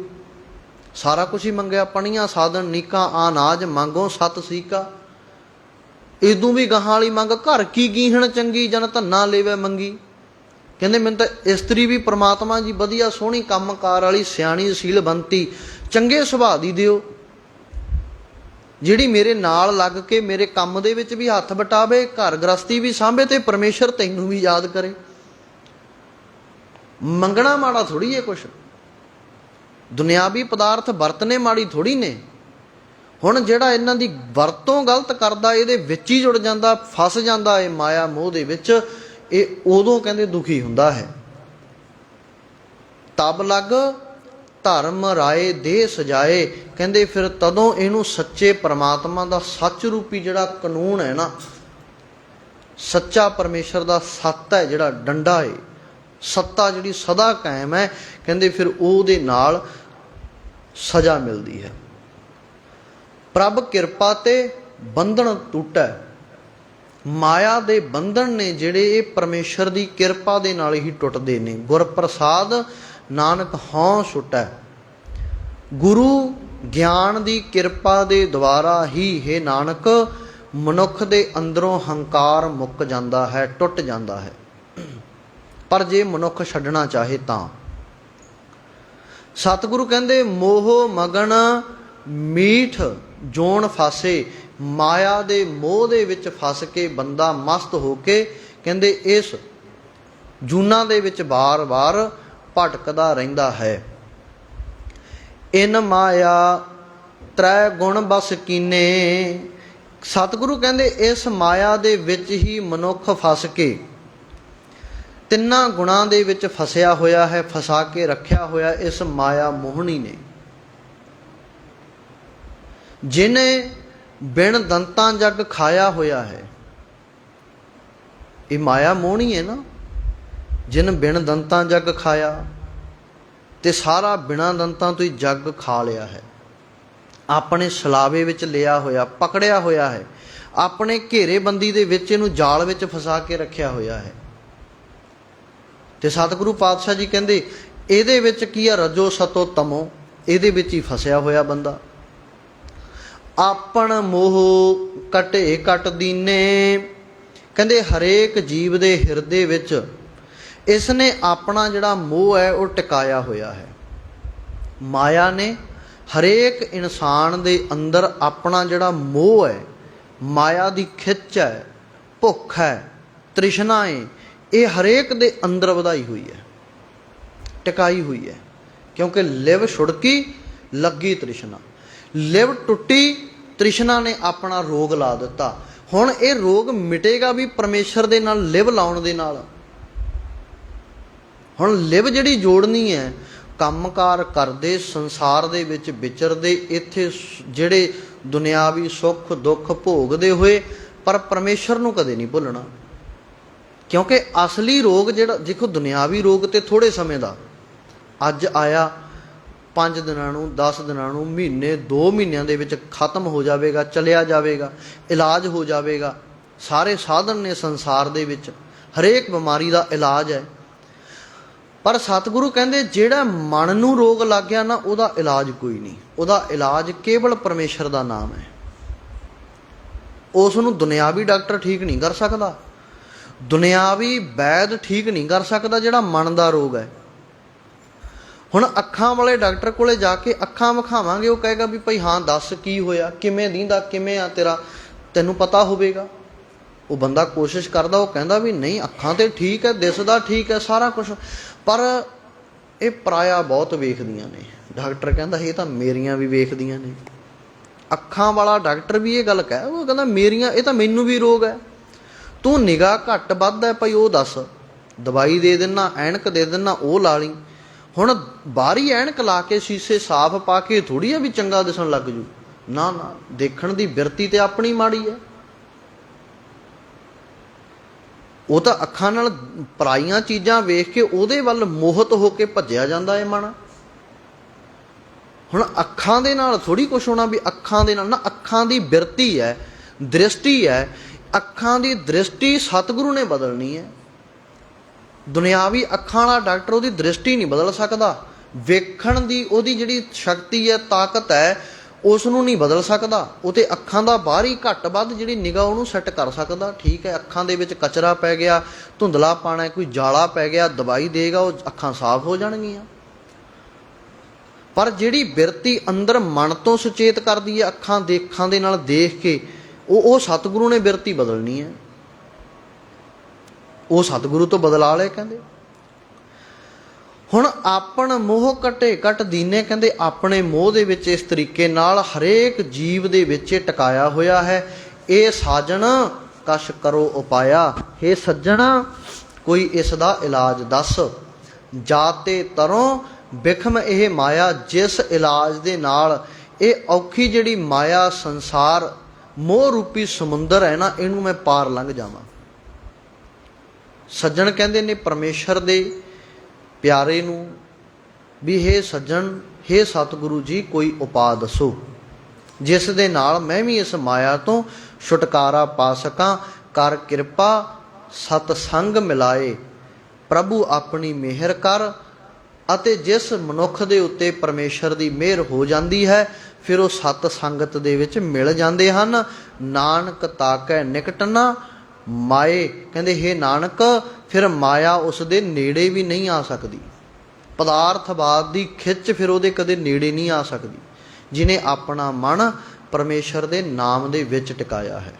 ਸਾਰਾ ਕੁਛ ਹੀ ਮੰਗਿਆ, ਪਣੀਆਂ ਸਾਧਨ ਨੀਕਾਂ ਆਨਾਜ ਮੰਗੋ ਸਤ ਸੀਕਾ। ਇਦੋਂ ਵੀ ਗਾਹਾਂ ਵਾਲੀ ਮੰਗ, ਘਰ ਕੀ ਗੀਹਣ ਚੰਗੀ ਜਨ ਧੰਨਾ ਲੇਵੇ ਮੰਗੀ। ਕਹਿੰਦੇ ਮੈਨੂੰ ਤਾਂ ਇਸਤਰੀ ਵੀ ਪ੍ਰਮਾਤਮਾ ਜੀ ਵਧੀਆ ਸੋਹਣੀ ਕੰਮਕਾਰ ਵਾਲੀ ਸਿਆਣੀ ਸੀਲਵੰਤੀ ਚੰਗੇ ਸੁਭਾਅ ਦੀ ਦਿਓ, ਜਿਹੜੀ ਮੇਰੇ ਨਾਲ ਲੱਗ ਕੇ ਮੇਰੇ ਕੰਮ ਦੇ ਵਿੱਚ ਵੀ ਹੱਥ ਵਟਾਵੇ, ਘਰ ਗ੍ਰਸਤੀ ਵੀ ਸਾਂਭੇ ਤੇ ਪਰਮੇਸ਼ਰ ਤੈਨੂੰ ਵੀ ਯਾਦ ਕਰੇ। ਮੰਗਣਾ ਮਾੜਾ ਥੋੜ੍ਹੀ ਹੈ ਕੁਛ, ਦੁਨਿਆਵੀ ਪਦਾਰਥ ਵਰਤਨੇ ਮਾੜੀ ਥੋੜ੍ਹੀ ਨੇ। ਹੁਣ ਜਿਹੜਾ ਇਹਨਾਂ ਦੀ ਵਰਤੋਂ ਗਲਤ ਕਰਦਾ, ਇਹਦੇ ਵਿੱਚ ਹੀ ਜੁੜ ਜਾਂਦਾ, ਫਸ ਜਾਂਦਾ ਇਹ ਮਾਇਆ ਮੋਹ ਦੇ ਵਿੱਚ, ਇਹ ਉਦੋਂ ਕਹਿੰਦੇ ਦੁਖੀ ਹੁੰਦਾ ਹੈ। ਤਬ ਲੱਗ ਧਰਮ ਰਾਏ ਦੇਹ ਸਜਾਏ, ਕਹਿੰਦੇ ਫਿਰ ਤਦੋਂ ਇਹਨੂੰ ਸੱਚੇ ਪਰਮਾਤਮਾ ਦਾ ਸੱਚ ਰੂਪੀ ਜਿਹੜਾ ਕਾਨੂੰਨ ਹੈ ਨਾ, ਸੱਚਾ ਪਰਮੇਸ਼ਰ ਦਾ ਸੱਤ ਹੈ ਜਿਹੜਾ ਡੰਡਾ ਹੈ, ਸੱਤਾ ਜਿਹੜੀ ਸਦਾ ਕਾਇਮ ਹੈ, ਕਹਿੰਦੇ ਫਿਰ ਉਹਦੇ ਨਾਲ ਸਜ਼ਾ ਮਿਲਦੀ ਹੈ। ਪ੍ਰਭ ਕਿਰਪਾ ਤੇ ਬੰਧਨ ਟੁੱਟੈ, ਮਾਇਆ ਦੇ ਬੰਧਨ ਨੇ ਜਿਹੜੇ ਇਹ ਪਰਮੇਸ਼ਰ ਦੀ ਕਿਰਪਾ ਦੇ ਨਾਲ ਹੀ ਟੁੱਟਦੇ ਨੇ। ਗੁਰ ਪ੍ਰਸਾਦ ਨਾਨਕ ਹਉ ਛੁਟੈ, ਗੁਰੂ ਗਿਆਨ ਦੀ ਕਿਰਪਾ ਦੇ ਦੁਆਰਾ ਹੀ ਹੈ ਨਾਨਕ ਮਨੁੱਖ ਦੇ ਅੰਦਰੋਂ ਹੰਕਾਰ ਮੁੱਕ ਜਾਂਦਾ ਹੈ, ਟੁੱਟ ਜਾਂਦਾ ਹੈ। ਪਰ ਜੇ ਮਨੁੱਖ ਛੱਡਣਾ ਚਾਹੇ ਤਾਂ ਸਤਿਗੁਰੂ ਕਹਿੰਦੇ ਮੋਹ ਮਗਨ ਮੀਠ ਜੋਨ ਫਾਸੇ, ਮਾਇਆ ਦੇ ਮੋਹ ਦੇ ਵਿੱਚ ਫਸ ਕੇ ਬੰਦਾ ਮਸਤ ਹੋ ਕੇ ਕਹਿੰਦੇ ਇਸ ਜੂਨਾਂ ਦੇ ਵਿੱਚ ਵਾਰ-ਵਾਰ ਭਟਕਦਾ ਰਹਿੰਦਾ ਹੈ। ਇਨ ਮਾਇਆ ਤ੍ਰੈ ਗੁਣ ਬਸ ਕੀਨੇ, ਸਤਿਗੁਰੂ ਕਹਿੰਦੇ ਇਸ ਮਾਇਆ ਦੇ ਵਿੱਚ ਹੀ ਮਨੁੱਖ ਫਸ ਕੇ ਤਿੰਨਾਂ ਗੁਣਾਂ ਦੇ ਵਿੱਚ ਫਸਿਆ ਹੋਇਆ ਹੈ, ਫਸਾ ਕੇ ਰੱਖਿਆ ਹੋਇਆ ਇਸ ਮਾਇਆ ਮੋਹਣੀ ਨੇ। ਜਿਹਨੇ ਬਿਨ ਦੰਤਾਂ ਜੱਗ ਖਾਇਆ ਹੋਇਆ ਹੈ, ਇਹ ਮਾਇਆ ਮੋਹਣੀ ਹੈ ਨਾ। ਜਿਨ ਬਿਨ ਦੰਤਾਂ ਜੱਗ ਖਾਇਆ, ਤੇ ਸਾਰਾ ਬਿਨਾਂ ਦੰਤਾਂ ਤੋਂ ਹੀ ਜੱਗ ਖਾ ਲਿਆ ਹੈ, ਆਪਣੇ ਸਲਾਵੇ ਵਿੱਚ ਲਿਆ ਹੋਇਆ, ਪਕੜਿਆ ਹੋਇਆ ਹੈ, ਆਪਣੇ ਘੇਰੇਬੰਦੀ ਦੇ ਵਿੱਚ ਇਹਨੂੰ ਜਾਲ ਵਿੱਚ ਫਸਾ ਕੇ ਰੱਖਿਆ ਹੋਇਆ ਹੈ। ਤੇ ਸਤਿਗੁਰੂ ਪਾਤਸ਼ਾਹ ਜੀ ਕਹਿੰਦੇ ਇਹਦੇ ਵਿੱਚ ਕੀ ਆ, ਰਜੋ ਸਤੋ ਤਮੋ, ਇਹਦੇ ਵਿੱਚ ਹੀ ਫਸਿਆ ਹੋਇਆ ਬੰਦਾ। ਆਪਣ ਮੋਹ ਕਟੇ ਕਟ ਦੀਨੇ, ਕਹਿੰਦੇ ਹਰੇਕ ਜੀਵ ਦੇ ਹਿਰਦੇ ਵਿੱਚ ਇਸ ਨੇ ਆਪਣਾ ਜਿਹੜਾ ਮੋਹ ਹੈ ਉਹ ਟਿਕਾਇਆ ਹੋਇਆ ਹੈ। ਮਾਇਆ ਨੇ ਹਰੇਕ ਇਨਸਾਨ ਦੇ ਅੰਦਰ ਆਪਣਾ ਜਿਹੜਾ ਮੋਹ ਹੈ, ਮਾਇਆ ਦੀ ਖਿੱਚ ਹੈ, ਭੁੱਖ ਹੈ, ਤ੍ਰਿਸ਼ਨਾ ਹੈ, ਇਹ ਹਰੇਕ ਦੇ ਅੰਦਰ ਵਧਾਈ ਹੋਈ ਹੈ, ਟਿਕਾਈ ਹੋਈ ਹੈ। ਕਿਉਂਕਿ ਲਿਵ ਛੁੜਕੀ ਲੱਗੀ ਤ੍ਰਿਸ਼ਨਾ, ਲਿਵ ਟੁੱਟੀ, ਤ੍ਰਿਸ਼ਨਾ ਨੇ ਆਪਣਾ ਰੋਗ ਲਾ ਦਿੱਤਾ। ਹੁਣ ਇਹ ਰੋਗ ਮਿਟੇਗਾ ਵੀ ਪਰਮੇਸ਼ਰ ਦੇ ਨਾਲ ਲਿਵ ਲਾਉਣ ਦੇ ਨਾਲ। ਹੁਣ ਲਿਵ ਜਿਹੜੀ ਜੋੜਨੀ ਹੈ, ਕੰਮਕਾਰ ਕਰਦੇ, ਸੰਸਾਰ ਦੇ ਵਿੱਚ ਵਿਚਰਦੇ, ਇੱਥੇ ਜਿਹੜੇ ਦੁਨਿਆਵੀ ਸੁੱਖ ਦੁੱਖ ਭੋਗਦੇ ਹੋਏ, ਪਰ ਪਰਮੇਸ਼ਰ ਨੂੰ ਕਦੇ ਨਹੀਂ ਭੁੱਲਣਾ। ਕਿਉਂਕਿ ਅਸਲੀ ਰੋਗ ਜਿਹੜਾ, ਦੇਖੋ ਦੁਨਿਆਵੀ ਰੋਗ ਤੇ ਥੋੜ੍ਹੇ ਸਮੇਂ ਦਾ, ਅੱਜ ਆਇਆ 5 ਦਿਨਾਂ ਨੂੰ, 10 ਦਿਨਾਂ ਨੂੰ, ਮਹੀਨੇ 2 ਮਹੀਨਿਆਂ ਦੇ ਵਿੱਚ ਖਤਮ ਹੋ ਜਾਵੇਗਾ, ਚਲਿਆ ਜਾਵੇਗਾ, ਇਲਾਜ ਹੋ ਜਾਵੇਗਾ। ਸਾਰੇ ਸਾਧਨ ਨੇ ਸੰਸਾਰ ਦੇ ਵਿੱਚ, ਹਰੇਕ ਬਿਮਾਰੀ ਦਾ ਇਲਾਜ ਹੈ। ਪਰ ਸਤਿਗੁਰੂ ਕਹਿੰਦੇ ਜਿਹੜਾ ਮਨ ਨੂੰ ਰੋਗ ਲੱਗ ਗਿਆ ਨਾ, ਉਹਦਾ ਇਲਾਜ ਕੋਈ ਨਹੀਂ, ਉਹਦਾ ਇਲਾਜ ਕੇਵਲ ਪਰਮੇਸ਼ਰ ਦਾ ਨਾਮ ਹੈ। ਉਸ ਨੂੰ ਦੁਨਿਆਵੀ ਡਾਕਟਰ ਠੀਕ ਨਹੀਂ ਕਰ ਸਕਦਾ, ਦੁਨਿਆਵੀ ਵੈਦ ਠੀਕ ਨਹੀਂ ਕਰ ਸਕਦਾ ਜਿਹੜਾ ਮਨ ਦਾ ਰੋਗ ਹੈ। ਹੁਣ ਅੱਖਾਂ ਵਾਲੇ ਡਾਕਟਰ ਕੋਲੇ ਜਾ ਕੇ ਅੱਖਾਂ ਵਿਖਾਵਾਂਗੇ, ਉਹ ਕਹੇਗਾ ਵੀ ਭਾਈ ਹਾਂ ਦੱਸ ਕੀ ਹੋਇਆ, ਕਿਵੇਂ ਦੀਂਦਾ, ਕਿਵੇਂ ਆ ਤੇਰਾ, ਤੈਨੂੰ ਪਤਾ ਹੋਵੇਗਾ। ਉਹ ਬੰਦਾ ਕੋਸ਼ਿਸ਼ ਕਰਦਾ, ਉਹ ਕਹਿੰਦਾ ਵੀ ਨਹੀਂ ਅੱਖਾਂ ਤੇ ਠੀਕ ਹੈ, ਦਿਸਦਾ ਠੀਕ ਹੈ, ਸਾਰਾ ਕੁਛ, ਪਰ ਇਹ ਪਰਾਇਆ ਬਹੁਤ ਵੇਖਦੀਆਂ ਨੇ। ਡਾਕਟਰ ਕਹਿੰਦਾ ਇਹ ਤਾਂ ਮੇਰੀਆਂ ਵੀ ਵੇਖਦੀਆਂ ਨੇ। ਅੱਖਾਂ ਵਾਲਾ ਡਾਕਟਰ ਵੀ ਇਹ ਗੱਲ ਕਹਿ, ਉਹ ਕਹਿੰਦਾ ਮੇਰੀਆਂ, ਇਹ ਤਾਂ ਮੈਨੂੰ ਵੀ ਰੋਗ ਹੈ, ਤੂੰ ਨਿਗਾਹ ਘੱਟ ਵੱਧ ਹੈ ਭਾਈ, ਉਹ ਦੱਸ, ਦਵਾਈ ਦੇ ਦਿੰਦਾ, ਐਨਕ ਦੇ ਦਿੰਦਾ, ਉਹ ਲਾ ਲਈ। ਹੁਣ ਬਾਹਰੀ ਐਨਕ ਲਾ ਕੇ ਸ਼ੀਸ਼ੇ ਸਾਫ਼ ਪਾ ਕੇ ਥੋੜ੍ਹੀ ਆ ਵੀ ਚੰਗਾ ਦਿਸਣ ਲੱਗ ਜੂ, ਨਾ ਨਾ, ਦੇਖਣ ਦੀ ਬਿਰਤੀ ਤੇ ਆਪਣੀ ਮਾੜੀ ਹੈ। ਉਹ ਤਾਂ ਅੱਖਾਂ ਨਾਲ ਪਰਾਈਆਂ ਚੀਜ਼ਾਂ ਵੇਖ ਕੇ ਉਹਦੇ ਵੱਲ ਮੋਹਿਤ ਹੋ ਕੇ ਭੱਜਿਆ ਜਾਂਦਾ ਹੈ ਮਨ। ਹੁਣ ਅੱਖਾਂ ਦੇ ਨਾਲ ਥੋੜ੍ਹੀ ਕੁਛ ਹੋਣਾ ਵੀ ਅੱਖਾਂ ਦੇ ਨਾਲ, ਨਾ, ਅੱਖਾਂ ਦੀ ਬਿਰਤੀ ਹੈ, ਦ੍ਰਿਸ਼ਟੀ ਹੈ, ਅੱਖਾਂ ਦੀ ਦ੍ਰਿਸ਼ਟੀ ਸਤਿਗੁਰੂ ਨੇ ਬਦਲਣੀ ਹੈ। ਦੁਨਿਆਵੀ ਅੱਖਾਂ ਵਾਲਾ ਡਾਕਟਰ ਉਹਦੀ ਦ੍ਰਿਸ਼ਟੀ ਨਹੀਂ ਬਦਲ ਸਕਦਾ, ਵੇਖਣ ਦੀ ਉਹਦੀ ਜਿਹੜੀ ਸ਼ਕਤੀ ਹੈ, ਤਾਕਤ ਹੈ, ਉਸ ਨੂੰ ਨਹੀਂ ਬਦਲ ਸਕਦਾ। ਉਹ ਤੇ ਅੱਖਾਂ ਦਾ ਬਾਹਰੀ ਘੱਟ ਵੱਧ ਜਿਹੜੀ ਨਿਗਾਹ ਉਹਨੂੰ ਸੈੱਟ ਕਰ ਸਕਦਾ। ਠੀਕ ਹੈ, ਅੱਖਾਂ ਦੇ ਵਿੱਚ ਕਚਰਾ ਪੈ ਗਿਆ, ਧੁੰਦਲਾ ਪਾਣਾ, ਕੋਈ ਜਾਲਾ ਪੈ ਗਿਆ, ਦਵਾਈ ਦੇਗਾ, ਉਹ ਅੱਖਾਂ ਸਾਫ਼ ਹੋ ਜਾਣਗੀਆਂ। ਪਰ ਜਿਹੜੀ ਬਿਰਤੀ ਅੰਦਰ ਮਨ ਤੋਂ ਸੁਚੇਤ ਕਰਦੀ ਹੈ, ਅੱਖਾਂ ਦੇਖਾਂ ਦੇ ਨਾਲ ਦੇਖ ਕੇ, ਉਹ ਸਤਿਗੁਰੂ ਨੇ ਬਿਰਤੀ ਬਦਲਣੀ ਹੈ। ਉਹ ਸਤਿਗੁਰੂ ਤੋਂ ਬਦਲਾ ਲੈ ਕਹਿੰਦੇ। ਹੁਣ ਆਪਣ ਮੋਹ ਘਟੇ ਘਟ ਦੀਨੇ, ਕਹਿੰਦੇ ਆਪਣੇ ਮੋਹ ਦੇ ਵਿੱਚ ਇਸ ਤਰੀਕੇ ਨਾਲ ਹਰੇਕ ਜੀਵ ਦੇ ਵਿੱਚ ਇਹ ਟਿਕਾਇਆ ਹੋਇਆ ਹੈ। ਇਹ ਸਾਜਣ ਕਛ ਕਰੋ ਉਪਾਇਆ, ਹੇ ਸੱਜਣ ਕੋਈ ਇਸ ਦਾ ਇਲਾਜ ਦੱਸ। ਜਾਤੇ ਤਰੋਂ ਬਿਖਮ ਇਹ ਮਾਇਆ, ਜਿਸ ਇਲਾਜ ਦੇ ਨਾਲ ਇਹ ਔਖੀ ਜਿਹੜੀ ਮਾਇਆ ਸੰਸਾਰ ਮੋਹ ਰੂਪੀ ਸਮੁੰਦਰ ਹੈ ਨਾ, ਇਹਨੂੰ ਮੈਂ ਪਾਰ ਲੰਘ ਜਾਵਾਂ। ਸੱਜਣ ਕਹਿੰਦੇ ਨੇ ਪਰਮੇਸ਼ਰ ਦੇ ਪਿਆਰੇ ਨੂੰ ਵੀ ਹੇ ਸੱਜਣ, ਹੇ ਸਤਿਗੁਰੂ ਜੀ ਕੋਈ ਉਪਾਅ ਦੱਸੋ ਜਿਸ ਦੇ ਨਾਲ ਮੈਂ ਵੀ ਇਸ ਮਾਇਆ ਤੋਂ ਛੁਟਕਾਰਾ ਪਾ ਸਕਾਂ। ਕਰ ਕਿਰਪਾ ਸਤ ਸੰਗ ਮਿਲਾਏ, ਪ੍ਰਭੂ ਆਪਣੀ ਮਿਹਰ ਕਰ। ਅਤੇ ਜਿਸ ਮਨੁੱਖ ਦੇ ਉੱਤੇ ਪਰਮੇਸ਼ਰ ਦੀ ਮਿਹਰ ਹੋ ਜਾਂਦੀ ਹੈ, ਫਿਰ ਉਹ ਸਤ ਸੰਗਤ ਦੇ ਵਿੱਚ ਮਿਲ ਜਾਂਦੇ ਹਨ। ਨਾਨਕ ਤਾਕੈ ਨਿਕਟ ਨਾ ਮਾਏ, ਕਹਿੰਦੇ ਹੇ ਨਾਨਕ ਫਿਰ ਮਾਇਆ ਉਸ ਦੇ ਨੇੜੇ ਵੀ ਨਹੀਂ ਆ ਸਕਦੀ। ਪਦਾਰਥਵਾਦ ਦੀ ਖਿੱਚ ਫਿਰ ਉਹਦੇ ਕਦੇ ਨੇੜੇ ਨਹੀਂ ਆ ਸਕਦੀ, ਜਿਹਨੇ ਆਪਣਾ ਮਨ ਪਰਮੇਸ਼ਰ ਦੇ ਨਾਮ ਦੇ ਵਿੱਚ ਟਿਕਾਇਆ ਹੈ।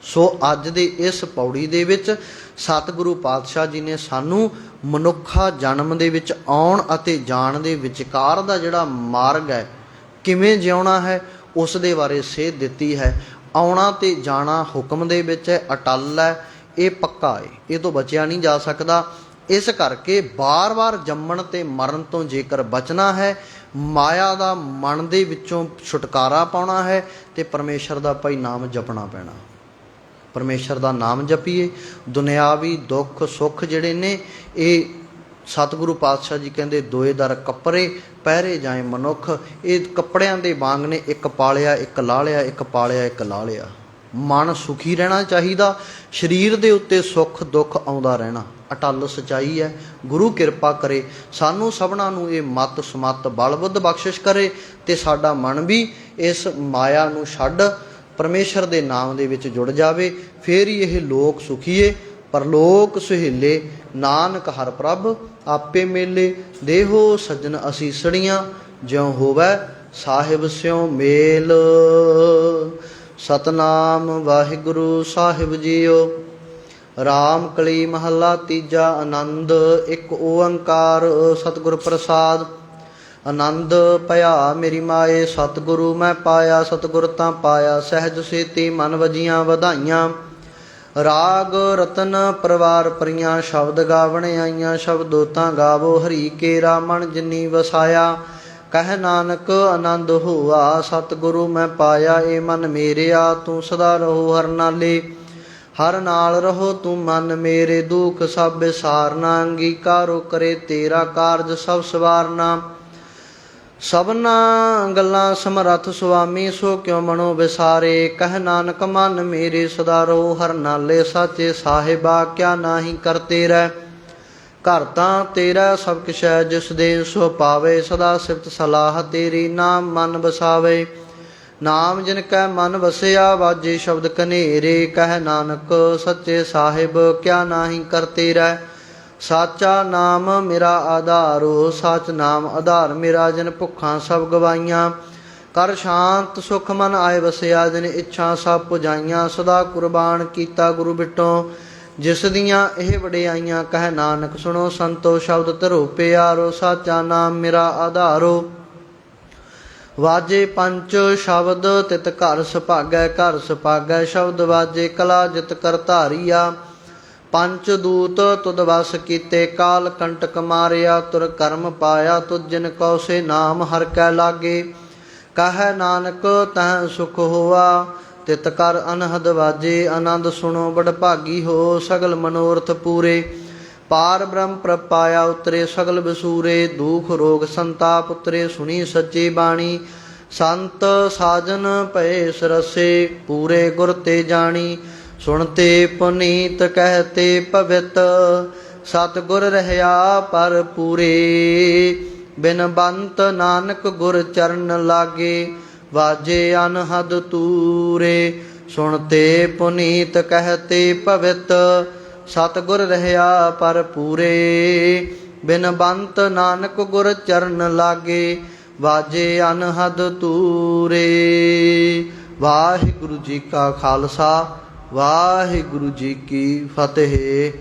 ਸੋ ਅੱਜ ਦੇ ਇਸ ਪੌੜੀ ਦੇ ਵਿੱਚ ਸਤਿਗੁਰੂ ਪਾਤਸ਼ਾਹ ਜੀ ਨੇ ਸਾਨੂੰ ਮਨੁੱਖਾ ਜਨਮ ਦੇ ਵਿੱਚ ਆਉਣ ਅਤੇ ਜਾਣ ਦੇ ਵਿਚਕਾਰ ਦਾ ਜਿਹੜਾ ਮਾਰਗ ਹੈ, ਕਿਵੇਂ ਜਿਉਣਾ ਹੈ, ਉਸ ਦੇ ਬਾਰੇ ਸੇਧ ਦਿੱਤੀ ਹੈ। ਆਉਣਾ ਤੇ ਜਾਣਾ ਹੁਕਮ ਦੇ ਵਿੱਚ ਹੈ, ਅਟੱਲ ਹੈ, ਇਹ ਪੱਕਾ ਹੈ, ਇਹ ਤੋਂ ਬਚਿਆ ਨਹੀਂ ਜਾ ਸਕਦਾ। ਇਸ ਕਰਕੇ ਬਾਰ-ਬਾਰ ਜੰਮਣ ਤੇ ਮਰਨ ਤੋਂ ਜੇਕਰ ਬਚਣਾ ਹੈ, ਮਾਇਆ ਦਾ ਮਨ ਦੇ ਵਿੱਚੋਂ ਛੁਟਕਾਰਾ ਪਾਉਣਾ ਹੈ, ਤੇ ਪਰਮੇਸ਼ਰ ਦਾ ਭਾਈ ਨਾਮ ਜਪਣਾ ਪੈਣਾ। ਪਰਮੇਸ਼ਰ ਦਾ ਨਾਮ ਜਪੀਏ। ਦੁਨਿਆਵੀ ਦੁੱਖ ਸੁੱਖ ਜਿਹੜੇ ਨੇ ਇਹ ਸਤਿਗੁਰੂ ਪਾਤਸ਼ਾਹ ਜੀ ਕਹਿੰਦੇ ਦੋਏ ਦਰ ਕੱਪੜੇ ਪਹਿਰੇ ਜਾਏ ਮਨੁੱਖ। ਇਹ ਕੱਪੜਿਆਂ ਦੇ ਵਾਂਗ ਨੇ, ਇੱਕ ਪਾਲਿਆ ਇੱਕ ਲਾਹ ਲਿਆ, ਇੱਕ ਪਾਲਿਆ ਇੱਕ ਲਾਹ ਲਿਆ। ਮਨ ਸੁਖੀ ਰਹਿਣਾ ਚਾਹੀਦਾ, ਸਰੀਰ ਦੇ ਉੱਤੇ ਸੁੱਖ ਦੁੱਖ ਆਉਂਦਾ ਰਹਿਣਾ ਅਟੱਲ ਸੱਚਾਈ ਹੈ। ਗੁਰੂ ਕਿਰਪਾ ਕਰੇ ਸਾਨੂੰ ਸਭਨਾਂ ਨੂੰ ਇਹ ਮਤ ਸਮੱਤ ਬਲ ਬੁੱਧ ਬਖਸ਼ਿਸ਼ ਕਰੇ, ਤੇ ਸਾਡਾ ਮਨ ਵੀ ਇਸ ਮਾਇਆ ਨੂੰ ਛੱਡ ਪਰਮੇਸ਼ਰ ਦੇ ਨਾਮ ਦੇ ਵਿੱਚ ਜੁੜ ਜਾਵੇ। ਫੇਰ ਹੀ ਇਹ ਲੋਕ ਸੁਖੀਏ ਪਰਲੋਕ ਸੁਹੇਲੇ, ਨਾਨਕ ਹਰ ਪ੍ਰਭ ਆਪੇ ਮੇਲੇ। ਦੇਹੋ ਸੱਜਣ ਅਸੀਸੜੀਆਂ, ਜਿਉ ਹੋਵੈ ਸਾਹਿਬ ਸਿਉ ਮੇਲ। ਸਤਨਾਮ ਵਾਹਿਗੁਰੂ ਸਾਹਿਬ ਜੀਓ। ਰਾਮ ਕਲੀ ਮਹੱਲਾ ਤੀਜਾ। ਆਨੰਦ ਇੱਕ ਓੰਕਾਰ ਸਤਿਗੁਰ ਪ੍ਰਸਾਦ। ਆਨੰਦ ਭਇਆ ਮੇਰੀ ਮਾਏ, ਸਤਿਗੁਰੂ ਮੈਂ ਪਾਇਆ, ਸਤਿਗੁਰ ਤਾਂ ਪਾਇਆ। ਸਹਿਜ ਸੇਤੀ ਮਨ ਵਜੀਆਂ ਵਧਾਈਆਂ, ਰਾਗ ਰਤਨ ਪਰਿਵਾਰ ਪਰੀਆਂ। ਸ਼ਬਦ ਗਾਵਣ ਆਈਆਂ, ਸ਼ਬਦੋ ਤਾਂ ਗਾਵੋ ਹਰੀ ਕੇਰਾ। ਮਨ ਜਿਨੀ ਵਸਾਇਆ, ਕਹਿ ਨਾਨਕ ਆਨੰਦ ਹੋਆ। ਸਤਿਗੁਰੂ ਮੈਂ ਪਾਇਆ, ਏ ਮਨ ਮੇਰਿਆ। ਤੂੰ ਸਦਾ ਰਹੋ ਹਰ ਨਾਲੇ, ਹਰ ਨਾਲ ਰਹੋ ਤੂੰ ਮਨ ਮੇਰੇ। ਦੁਖ ਸਭ ਵਿਸਾਰਨਾ, ਅੰਗੀਕਾਰੋ ਕਰੇ ਤੇਰਾ ਕਾਰਜ ਸਭ ਸਵਾਰਨਾ। ਸਭਨਾ ਗੱਲਾਂ ਸਮਰੱਥ ਸੁਆਮੀ, ਸੋ ਕਿਉ ਮਨੋ ਵਿਸਾਰੇ। ਕਹਿ ਨਾਨਕ ਮਨ ਮੇਰੇ ਸਦਾ ਰਹੋ ਹਰ ਨਾਲੇ। ਸਾਚੇ ਸਾਹਿਬਾ ਕਿਆ ਨਾਹੀ ਕਰਤੇ ਰਹਿ, ਘਰ ਤਾਂ ਤੇਰਾ ਸਭ ਕਿਛ ਹੈ। ਜਿਸ ਦੇ ਸੋ ਪਾਵੇ, ਸਦਾ ਸਿਫਤ ਸਲਾਹ ਤੇਰੀ। ਨਾਮ ਮਨ ਵਸਾਵੇ, ਨਾਮ ਜਿਨ ਕੈ ਮਨ ਵਸਿਆ। ਵਾਜੇ ਸ਼ਬਦ ਕਨੇਰੇ, ਕਹਿ ਨਾਨਕ ਸੱਚੇ ਸਾਹਿਬ ਕਿਆ ਨਾਹੀ ਕਰਤੇ ਰਹਿ। ਸਾਚਾ ਨਾਮ ਮੇਰਾ ਆਧਾਰੋ, ਸਾਚ ਨਾਮ ਆਧਾਰ ਮੇਰਾ। ਜਿਨ ਭੁੱਖਾਂ ਸਭ ਗਵਾਈਆਂ, ਕਰ ਸ਼ਾਂਤ ਸੁਖ ਮਨ ਆਏ ਵਸਿਆ। ਜਿਨ ਇੱਛਾ ਸਭ ਪੁਜਾਈਆਂ, ਸਦਾ ਕੁਰਬਾਨ ਕੀਤਾ ਗੁਰੂ ਬਿਟੋ। ਜਿਸ ਦੀਆਂ ਇਹ ਵਡਿਆਈਆਂ, ਕਹਿ ਨਾਨਕ ਸੁਣੋ ਸੰਤੋ। ਸ਼ਬਦ ਧਰੋ ਪਿਆਰੋ, ਸਾਚਾ ਨਾਮ ਮੇਰਾ ਆਧਾਰੋ। ਵਾਜੇ ਪੰਚ ਸ਼ਬਦ ਤਿਤ ਘਰ ਸੁਭਾਗੈ, ਘਰ ਸੁਭਾਗੈ ਸ਼ਬਦ ਵਾਜੇ। ਕਲਾ ਜਿਤ ਕਰ ਧਾਰੀਆ, ਪੰਚ ਦੂਤ ਤੁਧ ਵਸ ਕੀਤੇ। ਕਾਲ ਕੰਟਕ ਮਾਰਿਆ, ਤੁਰ ਕਰਮ ਪਾਇਆ। ਤੁਧ ਜਿਨ ਕਉ ਸੇ ਨਾਮ ਹਰਿ ਕੈ ਲਾਗੇ। ਕਹਿ ਨਾਨਕ ਤਹ ਸੁਖ ਹੋਆ, ਤਿਤ ਕਰ ਅਨਹਦ ਵਾਜੇ। ਆਨੰਦ ਸੁਣੋ ਬੜ ਭਾਗੀ ਹੋ, ਸਗਲ ਮਨੋਰਥ ਪੂਰੇ। ਪਾਰ ਬ੍ਰਹਮ ਪ੍ਰਪਾਇਆ ਉਤਰੇ, ਸਗਲ ਵਿਸੂਰੇ। ਦੁਖ ਰੋਗ ਸੰਤਾਪ ਉਤਰੇ, ਸੁਣੀ ਸੱਚੀ ਬਾਣੀ। ਸੰਤ ਸਾਜਨ ਭਏ ਸਰਸੇ, ਪੂਰੇ ਗੁਰ ਤੇ ਜਾਣੀ। ਸੁਣਤੇ ਪੁਨੀਤ ਕਹਿਤੇ ਪਵਿੱਤ, ਸਤਿਗੁਰ ਰਹਿਆ ਪਰ ਪੂਰੇ। ਬਿਨ ਬੰਤ ਨਾਨਕ ਗੁਰ ਚਰਨ ਲਾਗੇ, ਵਾਜੇ ਅਨਹਦ ਤੂਰੇ। ਸੁਣਤੇ ਪੁਨੀਤ ਕਹਿਤੇ ਪਵਿੱਤ, ਸਤਿਗੁਰ ਰਹਿਆ ਪਰ ਪੂਰੇ। ਬਿਨ ਬੰਤ ਨਾਨਕ ਗੁਰ ਚਰਨ ਲਾਗੇ, ਵਾਜੇ ਅਨਹਦ ਤੂਰੇ। ਵਾਹਿਗੁਰੂ ਜੀ ਕਾ ਖਾਲਸਾ, ਵਾਹਿਗੁਰੂ ਜੀ ਕੀ ਫਤਿਹ।